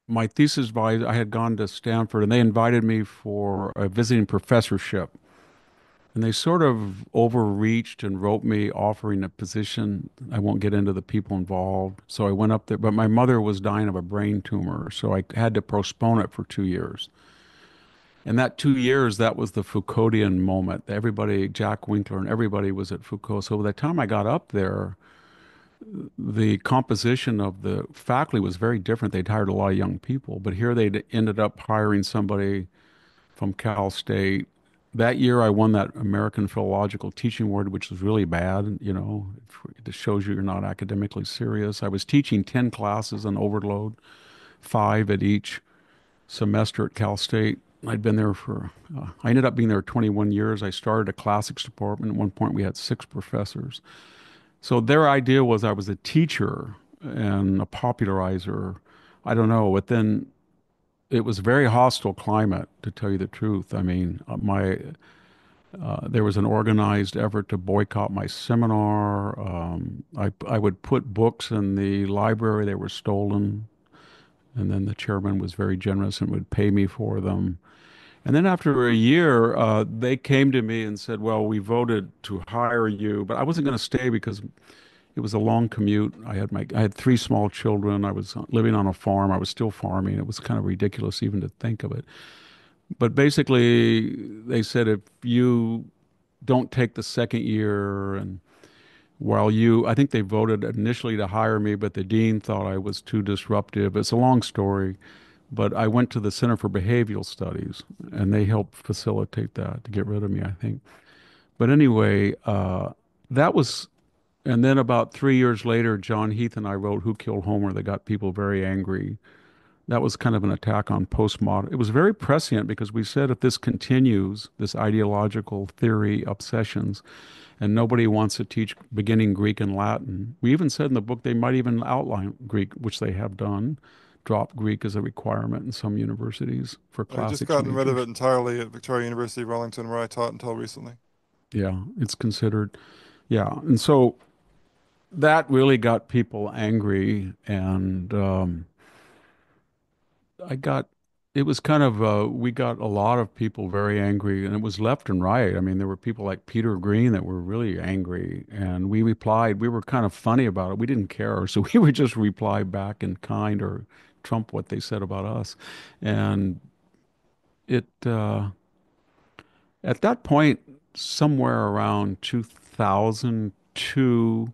My thesis advisor, I had gone to Stanford, and they invited me for a visiting professorship. And they sort of overreached and wrote me offering a position. I won't get into the people involved. So I went up there, but my mother was dying of a brain tumor, so I had to postpone it for 2 years. And that 2 years, that was the Foucauldian moment. Everybody, Jack Winkler and everybody was at Foucault. So by the time I got up there, the composition of the faculty was very different. They'd hired a lot of young people, but here they'd ended up hiring somebody from Cal State. That year, I won that American Philological Teaching Award, which was really bad. It shows you're not academically serious. I was teaching 10 classes on overload, five at each semester at Cal State. I ended up being there 21 years. I started a classics department. At one point, we had six professors. So their idea was I was a teacher and a popularizer. I don't know, but then it was a very hostile climate, to tell you the truth. I mean, there was an organized effort to boycott my seminar. I would put books in the library; they were stolen, and then the chairman was very generous and would pay me for them. And then after a year, they came to me and said, "Well, we voted to hire you," but I wasn't going to stay because it was a long commute. I had three small children. I was living on a farm. I was still farming. It was kind of ridiculous even to think of it. But basically, they said if you don't take the second year, and I think they voted initially to hire me, but the dean thought I was too disruptive. It's a long story, but I went to the Center for Behavioral Studies, and they helped facilitate that to get rid of me, I think. But anyway, that was, and then about 3 years later, John Heath and I wrote Who Killed Homer that got people very angry. That was kind of an attack on postmodern. It was very prescient because we said if this continues, this ideological theory obsessions, and nobody wants to teach beginning Greek and Latin. We even said in the book they might even outline Greek, which they have done, drop Greek as a requirement in some universities for I've just classics gotten rid of majors. it entirely at Victoria University of Wellington, where I taught until recently. Yeah, it's considered. Yeah, and so that really got people angry, and I got it was kind of we got a lot of people very angry, and it was left and right. I mean, there were people like Peter Green that were really angry, and we replied. We were kind of funny about it. We didn't care, so we would just reply back in kind or trump what they said about us. And it at that point, somewhere around 2002,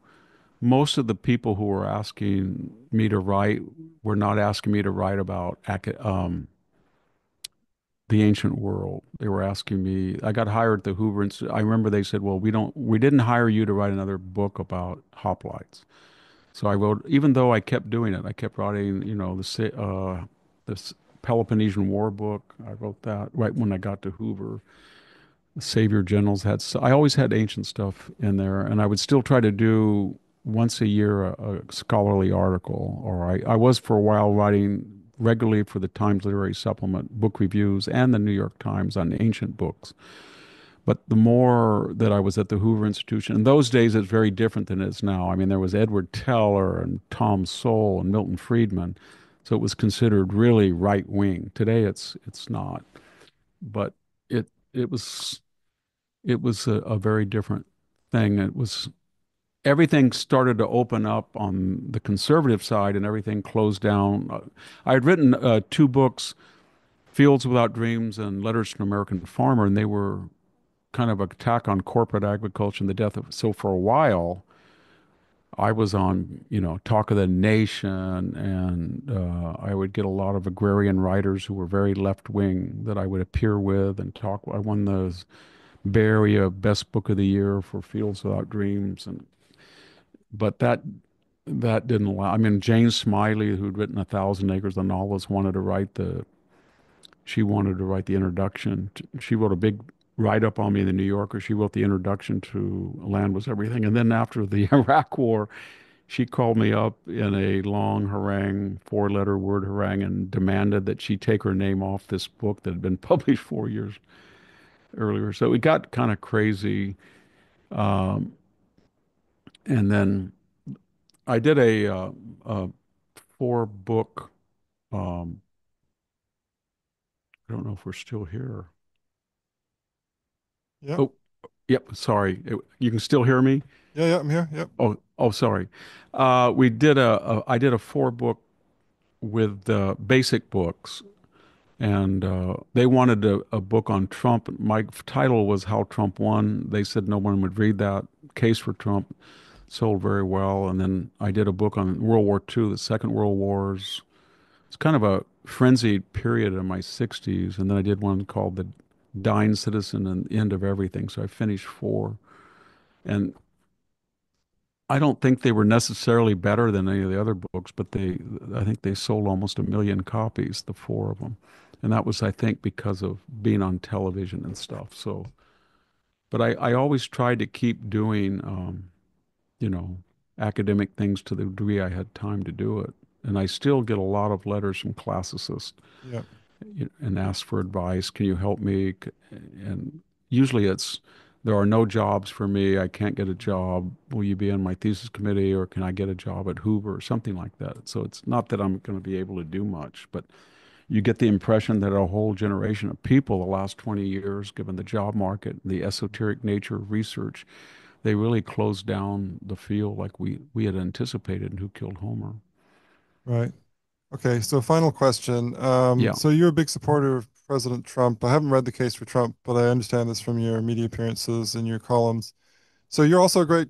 most of the people who were asking me to write were not asking me to write about the ancient world. They were asking me. I got hired at the Hoover Institute. I remember they said, "Well, we didn't hire you to write another book about hoplites." So I wrote, even though I kept doing it, I kept writing, this Peloponnesian War book. I wrote that right when I got to Hoover. The Savior Generals had. I always had ancient stuff in there, and I would still try to do once a year a scholarly article. Or I was for a while writing regularly for the Times Literary Supplement book reviews and the New York Times on ancient books. But the more that I was at the Hoover Institution, in those days it's very different than it is now. I mean, there was Edward Teller and Tom Sowell and Milton Friedman, so it was considered really right wing. Today it's not, but it it was it was a very different thing. It was everything started to open up on the conservative side, and everything closed down. I had written two books, Fields Without Dreams and Letters to an American Farmer, and they were kind of an attack on corporate agriculture and the death of. So for a while, I was on, Talk of the Nation, and I would get a lot of agrarian writers who were very left wing that I would appear with and talk. I won the Bay Area Best Book of the Year for Fields Without Dreams, and but that didn't allow. I mean, Jane Smiley, who'd written A Thousand Acres of Knowledge, wanted to write the. She wanted to write the introduction. She wrote a big write up on me in the New Yorker. She wrote the introduction to Land Was Everything, and then after the Iraq War, she called me up in a long harangue, four-letter word harangue, and demanded that she take her name off this book that had been published 4 years earlier. So it got kind of crazy. Um, and then I did a four book. Um, I don't know if we're still here. Yep. Oh, yep. Sorry. You can still hear me? Yeah, yeah, I'm here. Yep. Oh, sorry. I did a four book with basic books, and they wanted a book on Trump. My title was How Trump Won. They said no one would read that. Case for Trump sold very well. And then I did a book on World War II, the Second World Wars. It's kind of a frenzied period in my 60s. And then I did one called The Dying Citizen and the End of Everything. So I finished four. And I don't think they were necessarily better than any of the other books, but I think they sold almost 1 million copies, the four of them. And that was, I think, because of being on television and stuff. So, but I always tried to keep doing, you know, academic things to the degree I had time to do it. And I still get a lot of letters from classicists Yep. and ask for advice. Can you help me? And usually it's, there are no jobs for me. I can't get a job. Will you be on my thesis committee, or can I get a job at Hoover or something like that? So it's not that I'm going to be able to do much, but you get the impression that a whole generation of people the last 20 years, given the job market, the esoteric nature of research, they really closed down the field like we had anticipated in Who Killed Homer. Right. Okay, so final question. Yeah. So you're a big supporter of President Trump. I haven't read The Case for Trump, but I understand this from your media appearances and your columns. So you're also a great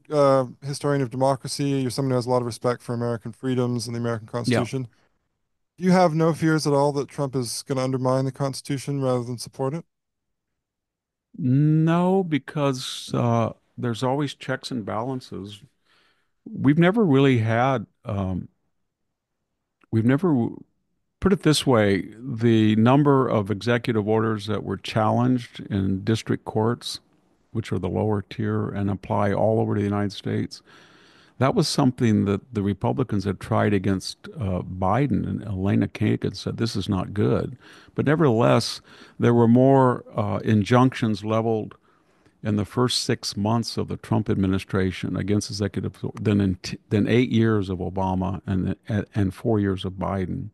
historian of democracy. You're someone who has a lot of respect for American freedoms and the American Yeah. Constitution. Do you have no fears at all that Trump is going to undermine the Constitution rather than support it? No, because there's always checks and balances. We've never really had, we've never, put it this way, the number of executive orders that were challenged in district courts, which are the lower tier and apply all over the United States, that was something that the Republicans had tried against Biden, and Elena Kagan said this is not good. But nevertheless, there were more injunctions leveled in the first 6 months of the Trump administration against executives than 8 years of Obama and 4 years of Biden.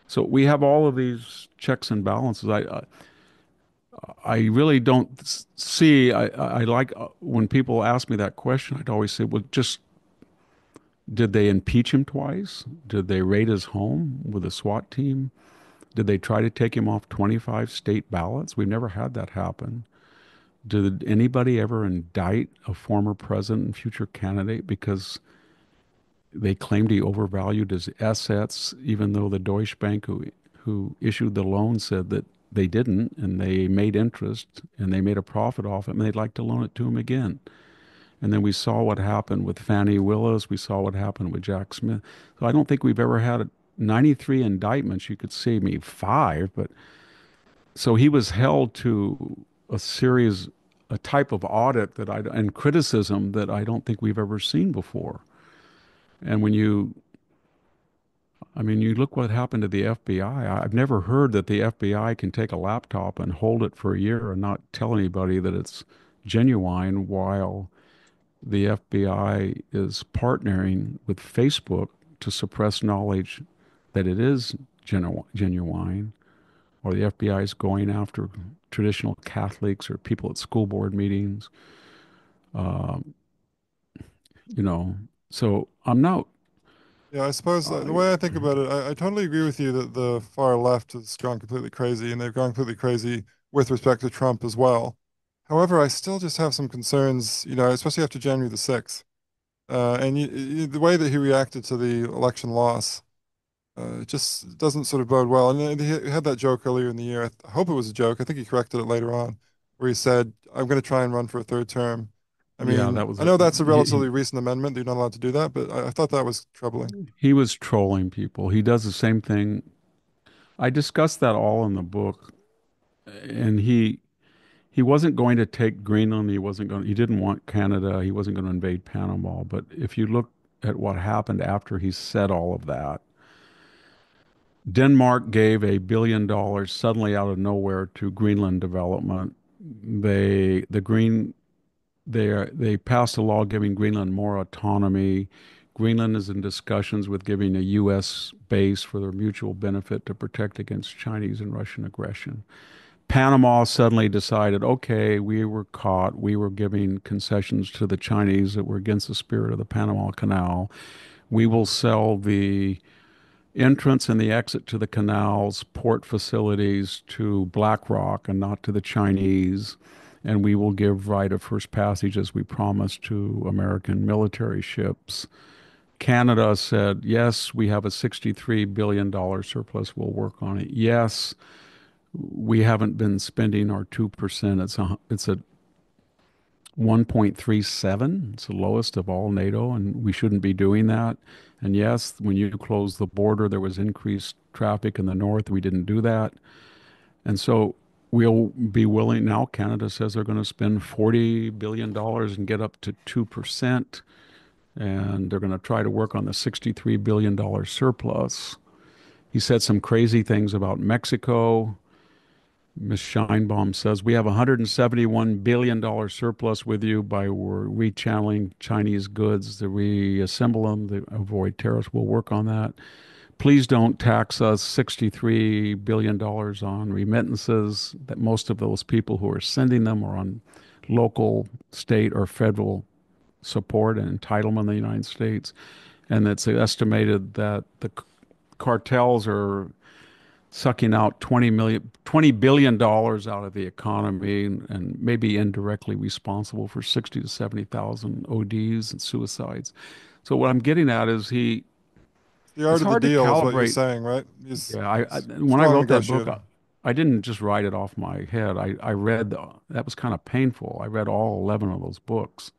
So we have all of these checks and balances. I really don't see. I like when people ask me that question. I'd always say, well, just did they impeach him twice? Did they raid his home with a SWAT team? Did they try to take him off 25 state ballots? We've never had that happen. Did anybody ever indict a former president and future candidate because they claimed he overvalued his assets, even though the Deutsche Bank, who issued the loan, said that they didn't, and they made interest and they made a profit off it, and they'd like to loan it to him again. And then we saw what happened with Fannie Willis. We saw what happened with Jack Smith. So I don't think we've ever had 93 indictments. You could say maybe five, but so he was held to a series, a type of audit that and criticism that I don't think we've ever seen before. And I mean, you look what happened to the FBI. I've never heard that the FBI can take a laptop and hold it for a year and not tell anybody that it's genuine, while the FBI is partnering with Facebook to suppress knowledge that it is genuine, or the FBI is going after traditional Catholics or people at school board meetings. Um, you know, so I'm not. Yeah, I suppose Uh, the way I think about it, I totally agree with you that the far left has gone completely crazy, and they've gone completely crazy with respect to Trump as well. However, I still just have some concerns, especially after January the 6th. And the way that he reacted to the election loss, it just doesn't sort of bode well. And he had that joke earlier in the year. I hope it was a joke. I think he corrected it later on, where he said, "I'm going to try and run for a third term." I yeah, mean, that was I know that's a he, relatively recent amendment. That you're not allowed to do that, but I thought that was troubling. he was trolling people. He does the same thing. I discussed that all in the book, and he wasn't going to take Greenland. He didn't want Canada. He wasn't going to invade Panama. But if you look at what happened after he said all of that, Denmark gave $1 billion suddenly out of nowhere to Greenland development. They passed a law giving Greenland more autonomy. Greenland is in discussions with giving a U.S. base for their mutual benefit to protect against Chinese and Russian aggression. Panama suddenly decided, okay, we were caught. We were giving concessions to the Chinese that were against the spirit of the Panama Canal. We will sell the entrance and the exit to the canals, port facilities to BlackRock and not to the Chinese. And we will give right of first passage, as we promised, to American military ships. Canada said, yes, we have a $63 billion surplus. We'll work on it. Yes, we haven't been spending our 2%. It's a 1.37. It's the lowest of all NATO, and we shouldn't be doing that. And yes, when you closed the border, there was increased traffic in the north. We didn't do that. And so we'll be willing now. Canada says they're going to spend $40 billion and get up to 2%. And they're going to try to work on the $63 billion surplus. He said some crazy things about Mexico. Ms. Scheinbaum says we have $171 billion surplus with you by we're rechanneling Chinese goods to reassemble them to avoid tariffs. We'll work on that. Please don't tax us $63 billion on remittances, that most of those people who are sending them are on local, state, or federal support and entitlement in the United States. And it's estimated that the cartels are sucking out $20 billion out of the economy, and maybe indirectly responsible for 60 to 70,000 ODs and suicides. So what I'm getting at is The art it's of the hard to deal is what you're calibrate. saying, right? He's, Yeah, he's a when I strong wrote that book, negotiator. I didn't just write it off my head. I read that was kind of painful. I read all 11 of those books,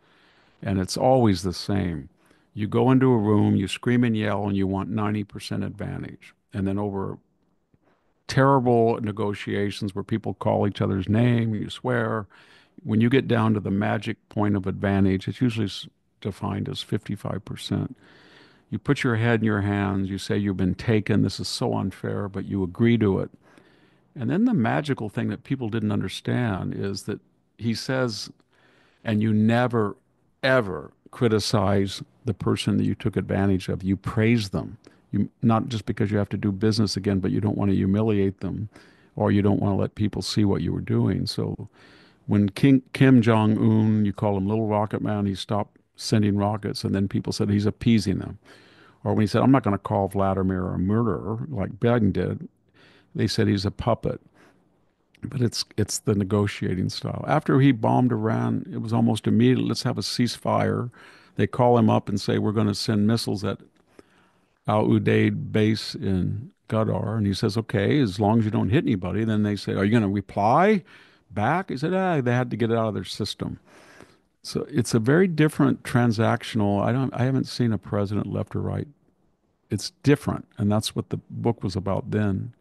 and it's always the same. You go into a room, you scream and yell, and you want 90% advantage. And then over terrible negotiations where people call each other's name, you swear. When you get down to the magic point of advantage, it's usually defined as 55%. You put your head in your hands, you say you've been taken, this is so unfair, but you agree to it. And then the magical thing that people didn't understand is that he says, and you never, ever criticize the person that you took advantage of. You praise them. You not just because you have to do business again, but you don't want to humiliate them, or you don't want to let people see what you were doing. So when Kim Jong Un, you call him Little Rocket Man, he stopped sending rockets, and then people said he's appeasing them. Or when he said, "I'm not going to call Vladimir a murderer like Biden did," they said he's a puppet. But it's the negotiating style. After he bombed Iran, it was almost immediate. Let's have a ceasefire. They call him up and say we're going to send missiles at Al Udeid base in Qatar, and he says, "Okay, as long as you don't hit anybody." Then they say, "Are you going to reply back?" He said, they had to get it out of their system. So it's a very different transactional. I haven't seen a president left or right. It's different, and that's what the book was about then.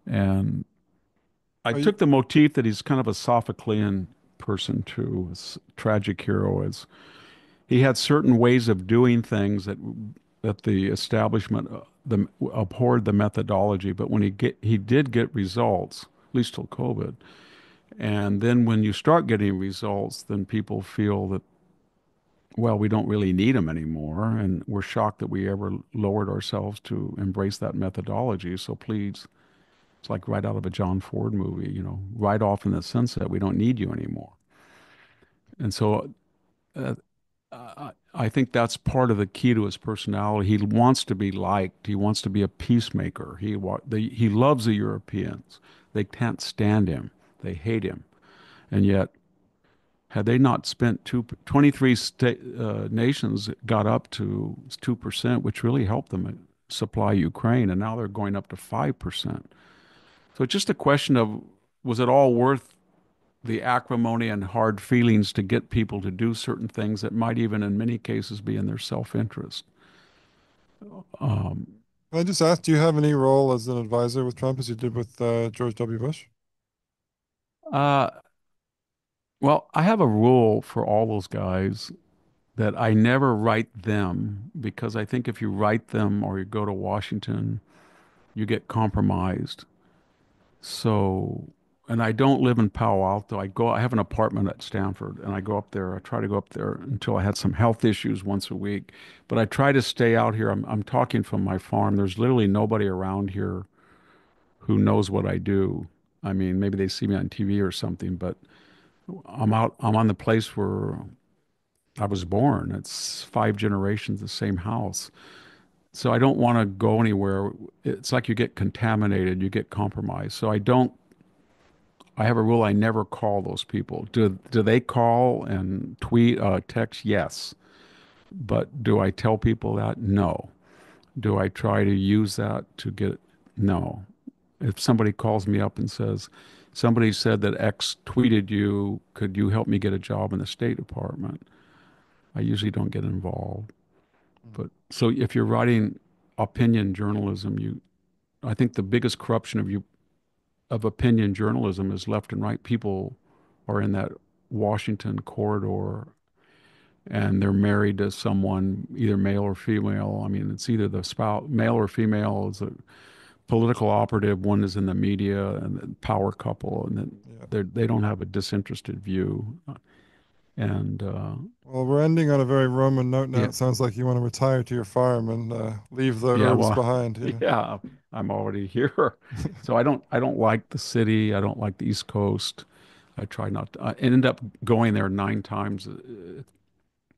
And I Are you, took the motif that he's kind of a Sophoclean person too, tragic hero. Is he had certain ways of doing things that the establishment abhorred the methodology, but when he did get results, at least till COVID. And then when you start getting results, then people feel that, well, we don't really need them anymore, and we're shocked that we ever lowered ourselves to embrace that methodology. So please, it's like right out of a John Ford movie, right off in the sunset. We don't need you anymore. And so I think that's part of the key to his personality. He wants to be liked. He wants to be a peacemaker. He loves the Europeans. They can't stand him. They hate him. And yet, had they not spent 23 nations got up to 2%, which really helped them supply Ukraine, and now they're going up to 5%. So it's just a question of, was it all worth the acrimony and hard feelings to get people to do certain things that might even in many cases be in their self-interest? Um, can I just ask, do you have any role as an advisor with Trump as you did with George W. Bush? uh, well, I have a rule for all those guys that I never write them because I think if you write them or you go to Washington, you get compromised. So, and I don't live in Palo Alto. I have an apartment at Stanford and I go up there. I try to go up there until I had some health issues once a week. But I try to stay out here. I'm talking from my farm. There's literally nobody around here who knows what I do. I mean, maybe they see me on TV or something, but I'm on the place where I was born. It's 5 generations, the same house. So I don't want to go anywhere. It's like you get contaminated, you get compromised. So I have a rule I never call those people. Do they call and tweet, text? Yes. But do I tell people that? No. Do I try to use that to get no. If somebody calls me up and says, somebody said that X tweeted you, could you help me get a job in the State Department? I usually don't get involved. Mm. But so if you're writing opinion journalism, I think the biggest corruption of opinion journalism is left and right. People are in that Washington corridor and they're married to someone, either male or female. I mean, it's either the spouse, male or female, is a political operative. One is in the media and the power couple, and then Yeah. they don't have a disinterested view. And Well, we're ending on a very Roman note now. yeah, It sounds like you want to retire to your farm and leave the yeah, herbs well, behind. Yeah. yeah, I'm already here. So I don't like the city. I don't like the East Coast. I try not to. I ended up going there 9 times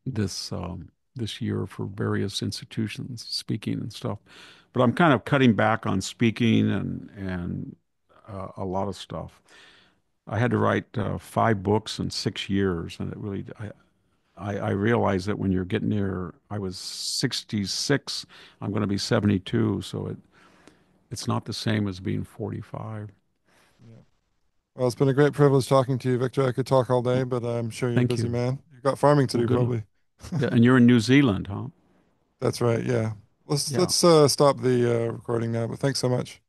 this this year for various institutions, speaking and stuff. But I'm kind of cutting back on speaking and a lot of stuff. I had to write 5 books in 6 years, and it really I realized that when you're getting near, I was 66, I'm going to be 72, so it's not the same as being 45. Yeah. Well, it's been a great privilege talking to you, Victor. I could talk all day, but I'm sure you're a Thank busy you. man. You've got farming to Well, do, good. probably. Yeah, and you're in New Zealand, huh? That's right. Yeah. Yeah. Let's stop the recording now, but thanks so much.